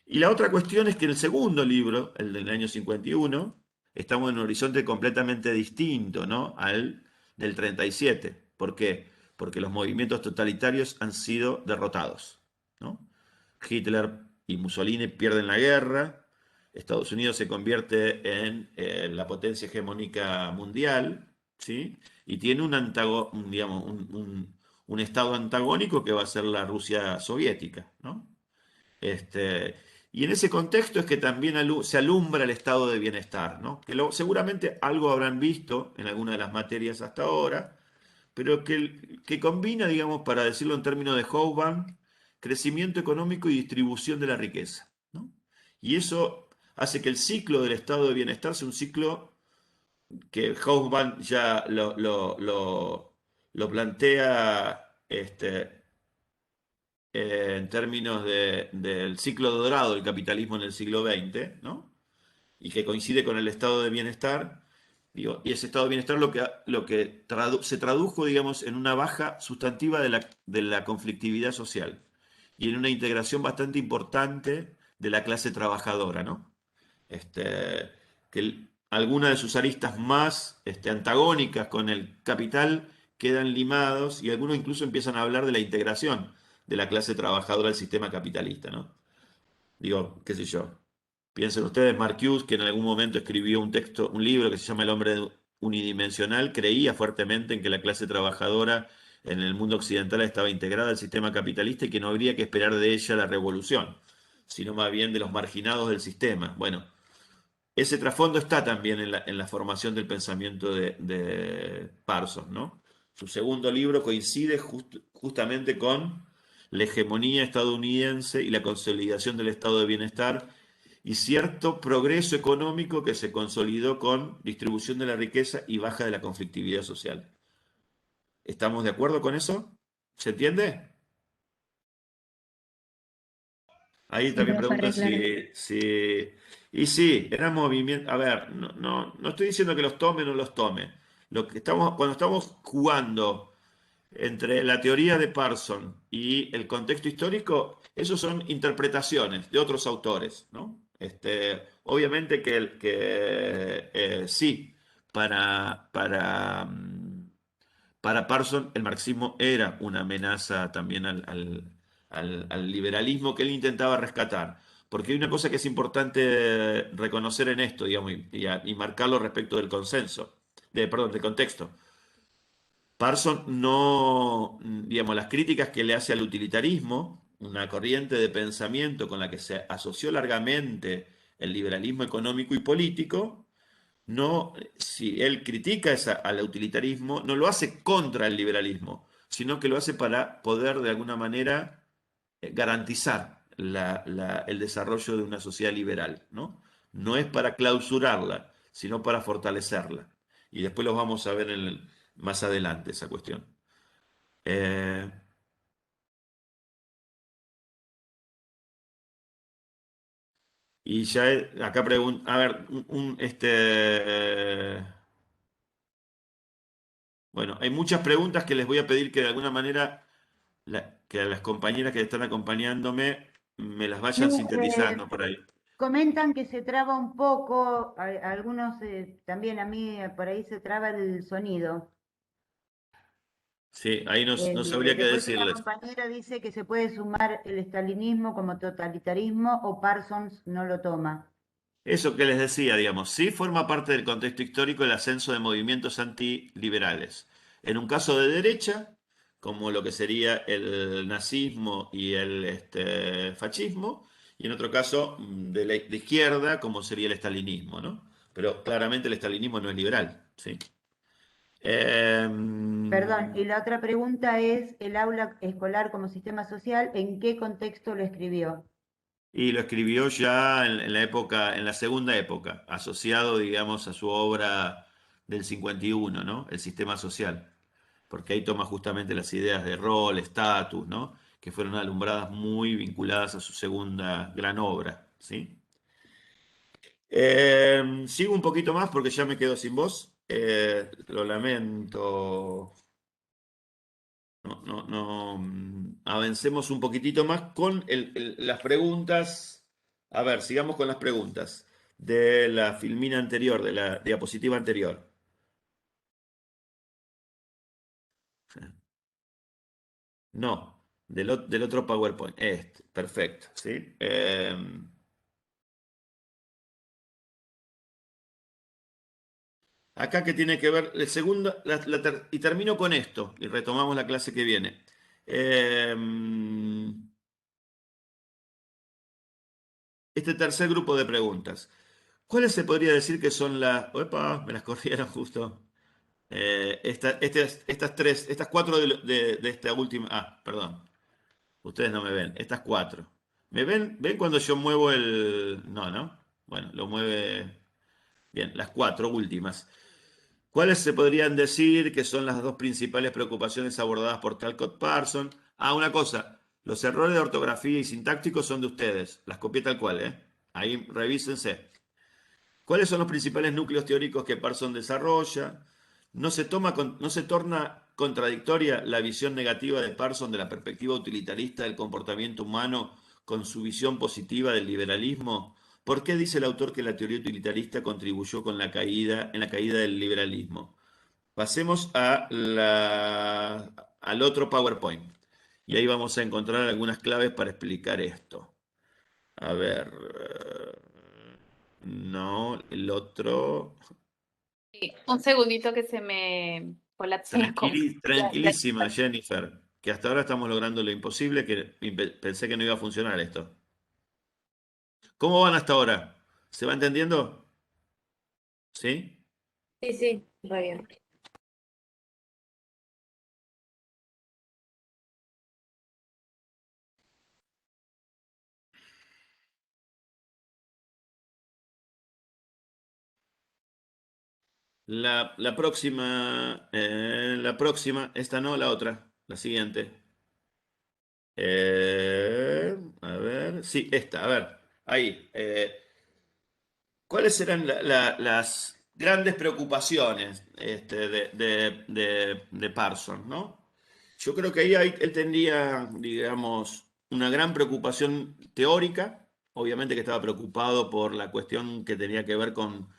A: Y la otra cuestión es que en el segundo libro, el del año 51, estamos en un horizonte completamente distinto, ¿no? Al del 37. ¿Por qué? Porque los movimientos totalitarios han sido derrotados, ¿no? Hitler y Mussolini pierden la guerra, Estados Unidos se convierte en la potencia hegemónica mundial, ¿sí? Y tiene digamos, un estado antagónico que va a ser la Rusia soviética, ¿no? Y en ese contexto es que también se alumbra el estado de bienestar, ¿no? Que seguramente algo habrán visto en alguna de las materias hasta ahora, pero que combina, digamos, para decirlo en términos de Hobsbawm, crecimiento económico y distribución de la riqueza, ¿no? Y eso hace que el ciclo del estado de bienestar sea un ciclo que Hobsbawm ya lo plantea en términos del ciclo dorado del capitalismo en el siglo XX, ¿no? Y que coincide con el estado de bienestar, digo, y ese estado de bienestar se tradujo, digamos, en una baja sustantiva de la conflictividad social y en una integración bastante importante de la clase trabajadora, ¿no? Algunas de sus aristas más antagónicas con el capital quedan limados y algunos incluso empiezan a hablar de la integración de la clase trabajadora al sistema capitalista, ¿no? Digo, qué sé yo. Piensen ustedes, Marcuse, que en algún momento escribió un texto, un libro que se llama El hombre unidimensional, creía fuertemente en que la clase trabajadora en el mundo occidental estaba integrada al sistema capitalista y que no habría que esperar de ella la revolución, sino más bien de los marginados del sistema. Bueno, ese trasfondo está también en la formación del pensamiento de Parsons, ¿no? Su segundo libro coincide justamente con la hegemonía estadounidense y la consolidación del estado de bienestar y cierto progreso económico que se consolidó con distribución de la riqueza y baja de la conflictividad social. ¿Estamos de acuerdo con eso? ¿Se entiende? Ahí
C: Sí,
A: también
C: profe,
A: preguntan
C: re claro.
A: Y sí, era movimiento. A ver, no estoy diciendo que los tome o no los tome. Cuando estamos jugando entre la teoría de Parson y el contexto histórico, esos son interpretaciones de otros autores, ¿no? Obviamente sí, para Parson el marxismo era una amenaza también al liberalismo que él intentaba rescatar. Porque hay una cosa que es importante reconocer en esto, digamos, y marcarlo respecto del consenso, perdón, del contexto. Parson no, digamos, las críticas que le hace al utilitarismo, una corriente de pensamiento con la que se asoció largamente el liberalismo económico y político, no, si él critica al utilitarismo, no lo hace contra el liberalismo, sino que lo hace para poder de alguna manera garantizar el desarrollo de una sociedad liberal, ¿no? No es para clausurarla, sino para fortalecerla. Y después lo vamos a ver más adelante, esa cuestión. Eh, y ya acá pregunta, a ver, bueno, hay muchas preguntas que les voy a pedir que de alguna manera, que a las compañeras que están acompañándome me las vayan
F: No,
A: sintetizando por ahí.
F: comentan que se traba un poco, algunos también a mí por ahí se traba el sonido.
A: Sí, ahí no sabría qué
F: Después una
A: decirles.
F: compañera dice que se puede sumar el estalinismo como totalitarismo o Parsons no lo toma.
A: Eso que les decía, digamos, sí forma parte del contexto histórico el ascenso de movimientos antiliberales. En un caso de derecha, como lo que sería el nazismo y el fascismo, y en otro caso de izquierda, como sería el estalinismo, ¿no? Pero claramente el estalinismo no es liberal, ¿sí?
F: Perdón,
A: Em,
F: y la otra pregunta es, ¿el aula escolar como sistema social, en qué contexto lo escribió?
A: y lo escribió ya en la época, en la segunda época, asociado, digamos, a su obra del 51, ¿no? El sistema social. Porque ahí toma justamente las ideas de rol, estatus, ¿no? Que fueron alumbradas muy vinculadas a su segunda gran obra, ¿sí? Sigo un poquito más porque ya me quedo sin voz. Lo lamento. Avancemos un poquitito más con las preguntas. A ver, sigamos con las preguntas de la filmina anterior, de la diapositiva anterior. No, del otro PowerPoint. Perfecto, ¿sí? Acá que tiene que ver, el segundo, y termino con esto, y retomamos la clase que viene. Eh, este tercer grupo de preguntas. ¿Cuáles se podría decir que son las... Opa, me las corrieron justo. Estas cuatro de esta última... Ah, perdón. Ustedes no me ven. Estas cuatro. ¿Me ven? ¿Ven cuando yo muevo el...? No, ¿no? Bueno, lo mueve... Bien, las cuatro últimas. ¿Cuáles se podrían decir que son las dos principales preocupaciones abordadas por Talcott Parson? Ah, una cosa. Los errores de ortografía y sintácticos son de ustedes. Las copié tal cual, ¿eh? Ahí revísense. ¿Cuáles son los principales núcleos teóricos que Parson desarrolla? ¿No se torna contradictoria la visión negativa de Parson de la perspectiva utilitarista del comportamiento humano con su visión positiva del liberalismo? ¿Por qué dice el autor que la teoría utilitarista contribuyó en la caída del liberalismo? pasemos al otro PowerPoint. Y ahí vamos a encontrar algunas claves para explicar esto. A ver. No, el otro.
E: Sí, un segundito que se me colapsó la compu.
A: Tranquilísima, Jennifer, que hasta ahora estamos logrando lo imposible, que pensé que no iba a funcionar esto. ¿Cómo van hasta ahora? ¿Se va entendiendo? ¿Sí?
E: Sí, sí, muy bien.
A: La próxima, esta no, la otra, la siguiente. A ver, sí, esta, a ver, ahí. ¿Cuáles serán las grandes preocupaciones de Parsons, ¿no? Yo creo que él tendría, digamos, una gran preocupación teórica, obviamente que estaba preocupado por la cuestión que tenía que ver con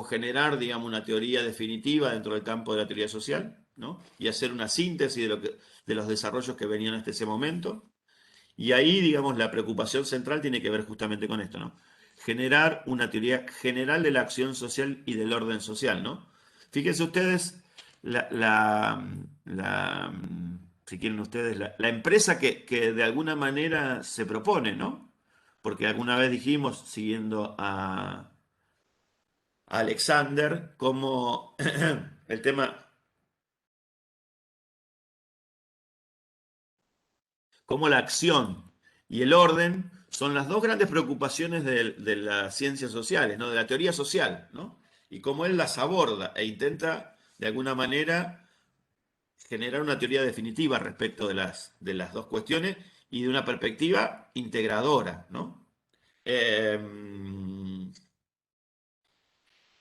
A: generar, digamos, una teoría definitiva dentro del campo de la teoría social, ¿no? Y hacer una síntesis de los desarrollos que venían hasta ese momento. Y ahí, digamos, la preocupación central tiene que ver justamente con esto, ¿no? Generar una teoría general de la acción social y del orden social, ¿no? Fíjense ustedes, si quieren ustedes, la empresa que de alguna manera se propone, ¿no? Porque alguna vez dijimos, siguiendo a Alexander, como el tema, como la acción y el orden son las dos grandes preocupaciones de las ciencias sociales, ¿no? De la teoría social, ¿no? Y cómo él las aborda e intenta, de alguna manera, generar una teoría definitiva respecto de las dos cuestiones y de una perspectiva integradora, ¿no? Eh,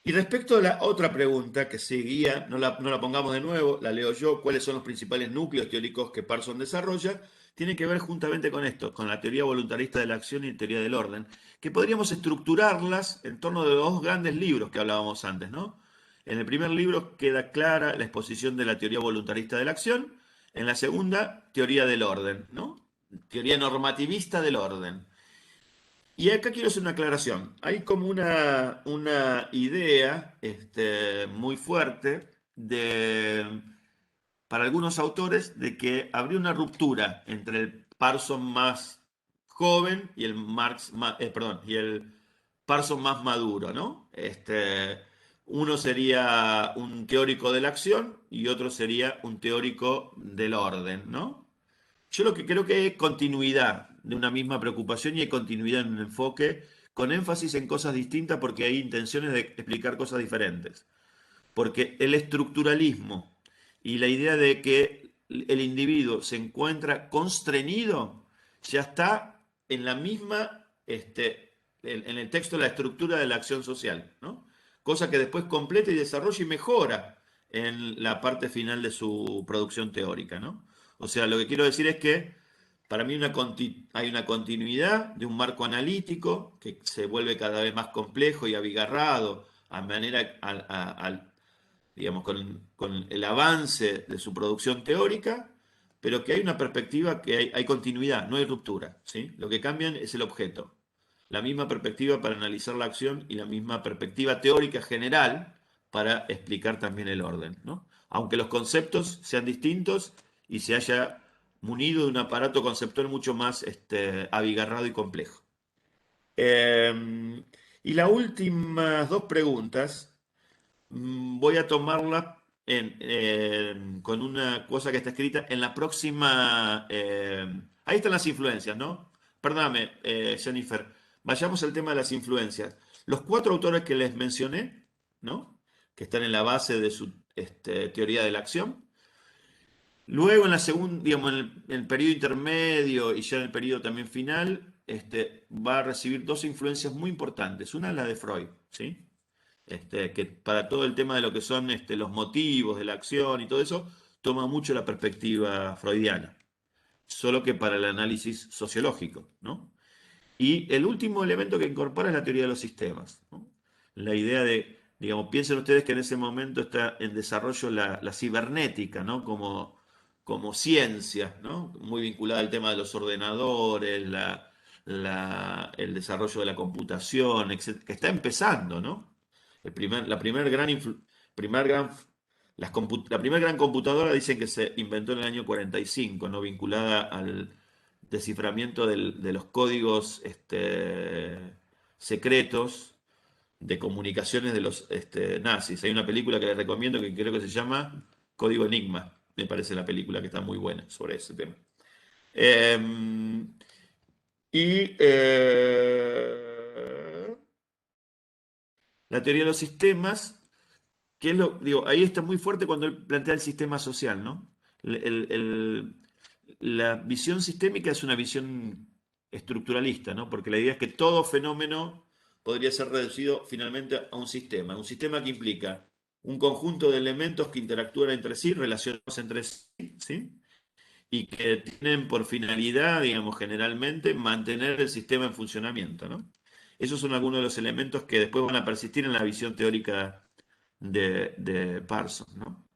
A: y respecto a la otra pregunta que seguía, no la pongamos de nuevo, la leo yo, ¿cuáles son los principales núcleos teóricos que Parsons desarrolla? Tiene que ver juntamente con esto, con la teoría voluntarista de la acción y teoría del orden, que podríamos estructurarlas en torno de dos grandes libros que hablábamos antes, ¿no? En el primer libro queda clara la exposición de la teoría voluntarista de la acción, en la segunda, teoría del orden, ¿no? Teoría normativista del orden. Y acá quiero hacer una aclaración. Hay como una idea muy fuerte para algunos autores de que habría una ruptura entre el Parsons más joven y el y el Parsons más maduro, ¿no? Uno sería un teórico de la acción y otro sería un teórico del orden, ¿no? Yo lo que creo que hay continuidad de una misma preocupación y hay continuidad en un enfoque con énfasis en cosas distintas porque hay intenciones de explicar cosas diferentes. Porque el estructuralismo y la idea de que el individuo se encuentra constreñido ya está en la misma, en el texto de la estructura de la acción social, ¿no? Cosa que después completa y desarrolla y mejora en la parte final de su producción teórica, ¿no? O sea, lo que quiero decir es que para mí hay una continuidad de un marco analítico que se vuelve cada vez más complejo y abigarrado a manera, digamos, con el avance de su producción teórica, pero que hay una perspectiva que hay continuidad, no hay ruptura, ¿sí? Lo que cambian es el objeto. La misma perspectiva para analizar la acción y la misma perspectiva teórica general para explicar también el orden, ¿no? Aunque los conceptos sean distintos y se haya munido de un aparato conceptual mucho más abigarrado y complejo. Y las últimas dos preguntas voy a tomarla con una cosa que está escrita en la próxima. Ahí están las influencias, ¿no? Perdóname, Jennifer. Vayamos al tema de las influencias. Los cuatro autores que les mencioné, ¿no? Que están en la base de su teoría de la acción. Luego, en la segunda, digamos, en el periodo intermedio y ya en el periodo también final, va a recibir dos influencias muy importantes. Una es la de Freud, ¿sí? Que para todo el tema de lo que son los motivos de la acción y todo eso, toma mucho la perspectiva freudiana, solo que para el análisis sociológico, ¿no? Y el último elemento que incorpora es la teoría de los sistemas, ¿no? La idea de digamos, piensen ustedes que en ese momento está en desarrollo la cibernética, ¿no? Como ciencia, ¿no? Muy vinculada al tema de los ordenadores, el desarrollo de la computación, etc., que está empezando, ¿no? La primer gran, primer gran, la primera gran computadora dicen que se inventó en el año 45, ¿no? Vinculada al desciframiento de los códigos secretos de comunicaciones de los nazis. Hay una película que les recomiendo que creo que se llama Código Enigma, me parece la película que está muy buena sobre ese tema. Eh, y la teoría de los sistemas, que es digo, ahí está muy fuerte cuando él plantea el sistema social, ¿no? La visión sistémica es una visión estructuralista, ¿no? Porque la idea es que todo fenómeno podría ser reducido finalmente a un sistema que implica un conjunto de elementos que interactúan entre sí, relacionados entre sí, ¿sí? Y que tienen por finalidad, digamos, generalmente, mantener el sistema en funcionamiento, ¿no? Esos son algunos de los elementos que después van a persistir en la visión teórica de Parsons, ¿no?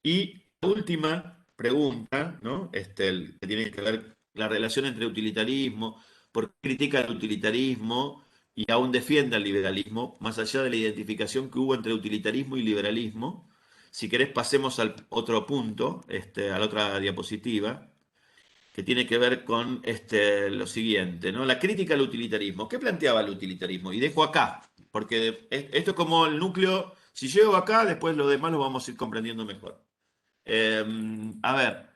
A: Y la última pregunta, ¿no? Que tiene que ver la relación entre utilitarismo, por qué critica el utilitarismo y aún defiende el liberalismo, más allá de la identificación que hubo entre utilitarismo y liberalismo. Si querés, pasemos al otro punto, a la otra diapositiva, que tiene que ver con lo siguiente, ¿no? La crítica al utilitarismo. ¿Qué planteaba el utilitarismo? Y dejo acá, porque esto es como el núcleo. Si llego acá, después lo demás lo vamos a ir comprendiendo mejor. A ver,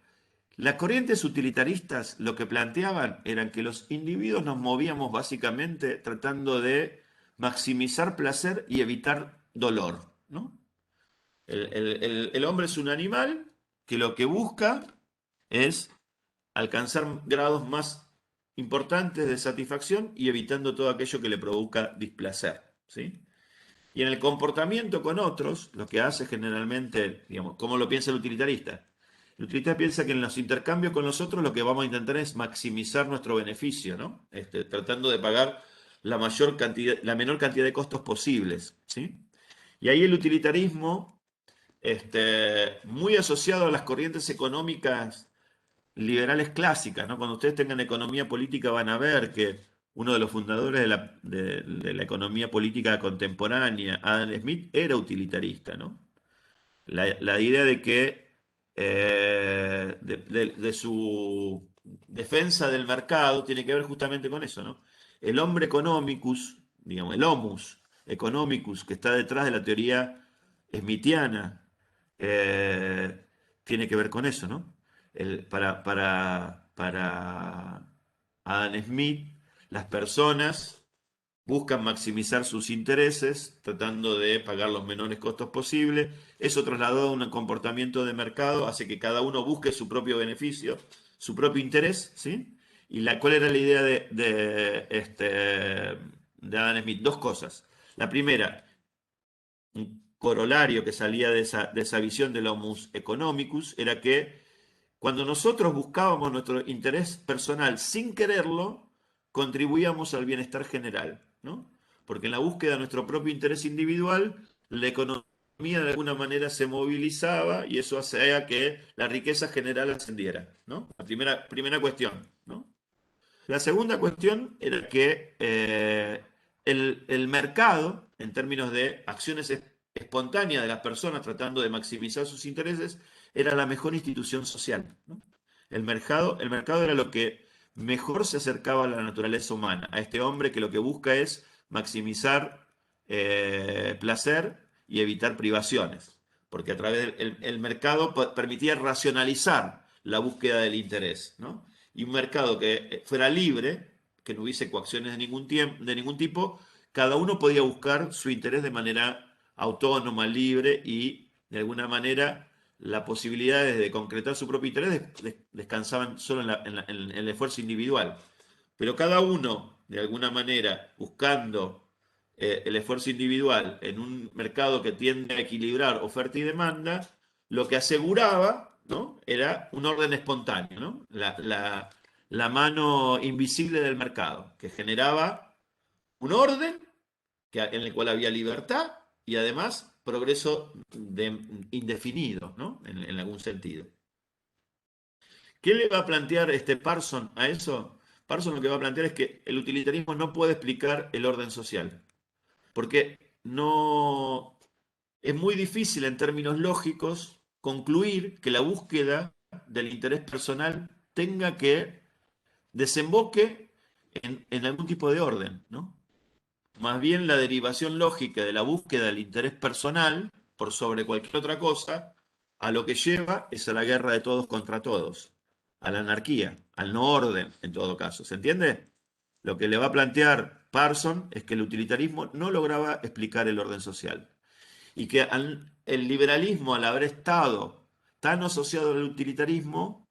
A: las corrientes utilitaristas lo que planteaban eran que los individuos nos movíamos básicamente tratando de maximizar placer y evitar dolor, ¿no? El hombre es un animal que lo que busca es alcanzar grados más importantes de satisfacción y evitando todo aquello que le provoca displacer, ¿sí? Y en el comportamiento con otros, lo que hace generalmente, digamos, ¿cómo lo piensa el utilitarista? El utilitarista piensa que en los intercambios con los otros lo que vamos a intentar es maximizar nuestro beneficio, ¿no? Tratando de pagar la menor cantidad de costos posibles, ¿sí? Y ahí el utilitarismo, muy asociado a las corrientes económicas liberales clásicas, ¿no? Cuando ustedes tengan economía política van a ver que uno de los fundadores de la economía política contemporánea, Adam Smith, era utilitarista, ¿no? La idea de que de su defensa del mercado tiene que ver justamente con eso, ¿no? El hombre economicus, digamos, el homus economicus que está detrás de la teoría smithiana, tiene que ver con eso, ¿no? Para Adam Smith, las personas buscan maximizar sus intereses, tratando de pagar los menores costos posibles. Eso trasladado a un comportamiento de mercado hace que cada uno busque su propio beneficio, su propio interés, ¿sí? ¿Cuál era la idea de Adam Smith? Dos cosas. La primera, un corolario que salía de esa visión del homus economicus, era que cuando nosotros buscábamos nuestro interés personal sin quererlo, contribuíamos al bienestar general, ¿no? Porque en la búsqueda de nuestro propio interés individual, la economía de alguna manera se movilizaba y eso hacía que la riqueza general ascendiera, ¿no? La primera cuestión, ¿no? La segunda cuestión era que el mercado, en términos de acciones espontáneas de las personas tratando de maximizar sus intereses, era la mejor institución social, ¿no? El mercado era lo que mejor se acercaba a la naturaleza humana, a este hombre que lo que busca es maximizar placer y evitar privaciones, porque a través del mercado permitía racionalizar la búsqueda del interés, ¿no? Y un mercado que fuera libre, que no hubiese coacciones de ningún tipo, cada uno podía buscar su interés de manera autónoma, libre y de alguna manera las posibilidades de concretar su propio interés descansaban solo en el esfuerzo individual. Pero cada uno, de alguna manera, buscando el esfuerzo individual en un mercado que tiende a equilibrar oferta y demanda, lo que aseguraba, ¿no?, era un orden espontáneo, ¿no? La mano invisible del mercado, que generaba un orden en el cual había libertad y además progreso indefinido, ¿no? En algún sentido. ¿Qué le va a plantear Parson a eso? Parson lo que va a plantear es que el utilitarismo no puede explicar el orden social, porque no es muy difícil en términos lógicos concluir que la búsqueda del interés personal tenga que desemboque en algún tipo de orden, ¿no? Más bien la derivación lógica de la búsqueda del interés personal por sobre cualquier otra cosa, a lo que lleva es a la guerra de todos contra todos, a la anarquía, al no orden en todo caso. ¿Se entiende? Lo que le va a plantear Parson es que el utilitarismo no lograba explicar el orden social y que el liberalismo, al haber estado tan asociado al utilitarismo,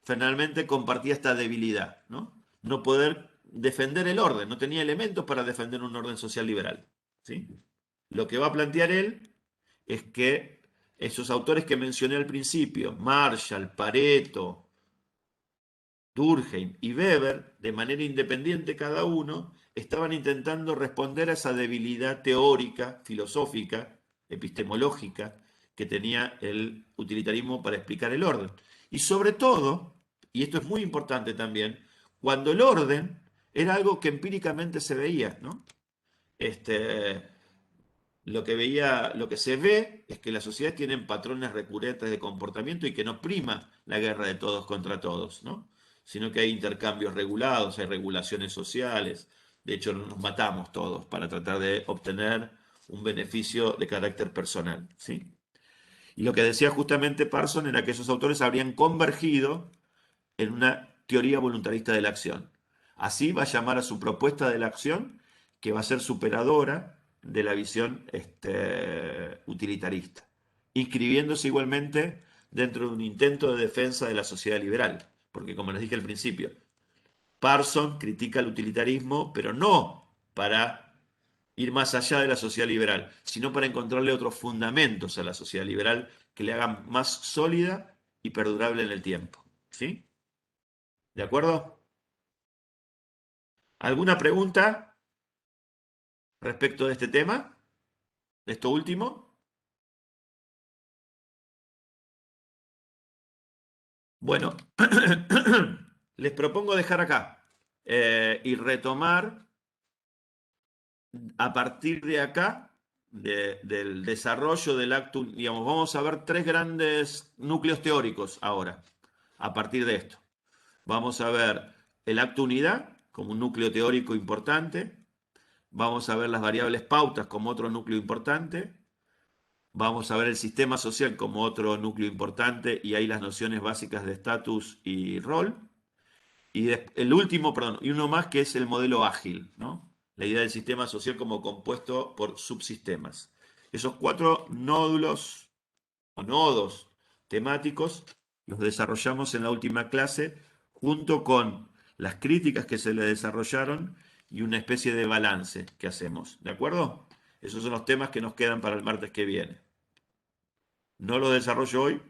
A: finalmente compartía esta debilidad, ¿no? No poder defender el orden, no tenía elementos para defender un orden social liberal, ¿sí? Lo que va a plantear él es que esos autores que mencioné al principio, Marshall, Pareto, Durkheim y Weber, de manera independiente cada uno, estaban intentando responder a esa debilidad teórica, filosófica, epistemológica, que tenía el utilitarismo para explicar el orden. Y sobre todo, y esto es muy importante también, cuando el orden era algo que empíricamente se veía, ¿no? Lo que se ve es que las sociedades tienen patrones recurrentes de comportamiento y que no prima la guerra de todos contra todos, ¿no? Sino que hay intercambios regulados, hay regulaciones sociales. De hecho, nos matamos todos para tratar de obtener un beneficio de carácter personal, ¿sí? Y lo que decía justamente Parson era que esos autores habrían convergido en una teoría voluntarista de la acción. Así va a llamar a su propuesta de la acción, que va a ser superadora de la visión utilitarista, inscribiéndose igualmente dentro de un intento de defensa de la sociedad liberal, porque como les dije al principio, Parson critica el utilitarismo, pero no para ir más allá de la sociedad liberal, sino para encontrarle otros fundamentos a la sociedad liberal que le hagan más sólida y perdurable en el tiempo. ¿Sí? ¿De acuerdo? ¿Alguna pregunta respecto de este tema? ¿De esto último? Bueno, les propongo dejar acá y retomar a partir de acá, del desarrollo del acto, digamos, vamos a ver tres grandes núcleos teóricos ahora, a partir de esto. Vamos a ver el acto unidad como un núcleo teórico importante, vamos a ver las variables pautas como otro núcleo importante, vamos a ver el sistema social como otro núcleo importante y ahí las nociones básicas de estatus y rol. Y el último, perdón, y uno más que es el modelo ágil, ¿no? La idea del sistema social como compuesto por subsistemas. Esos cuatro nódulos o nodos temáticos los desarrollamos en la última clase junto con las críticas que se le desarrollaron y una especie de balance que hacemos, ¿de acuerdo? Esos son los temas que nos quedan para el martes que viene. No lo desarrollo hoy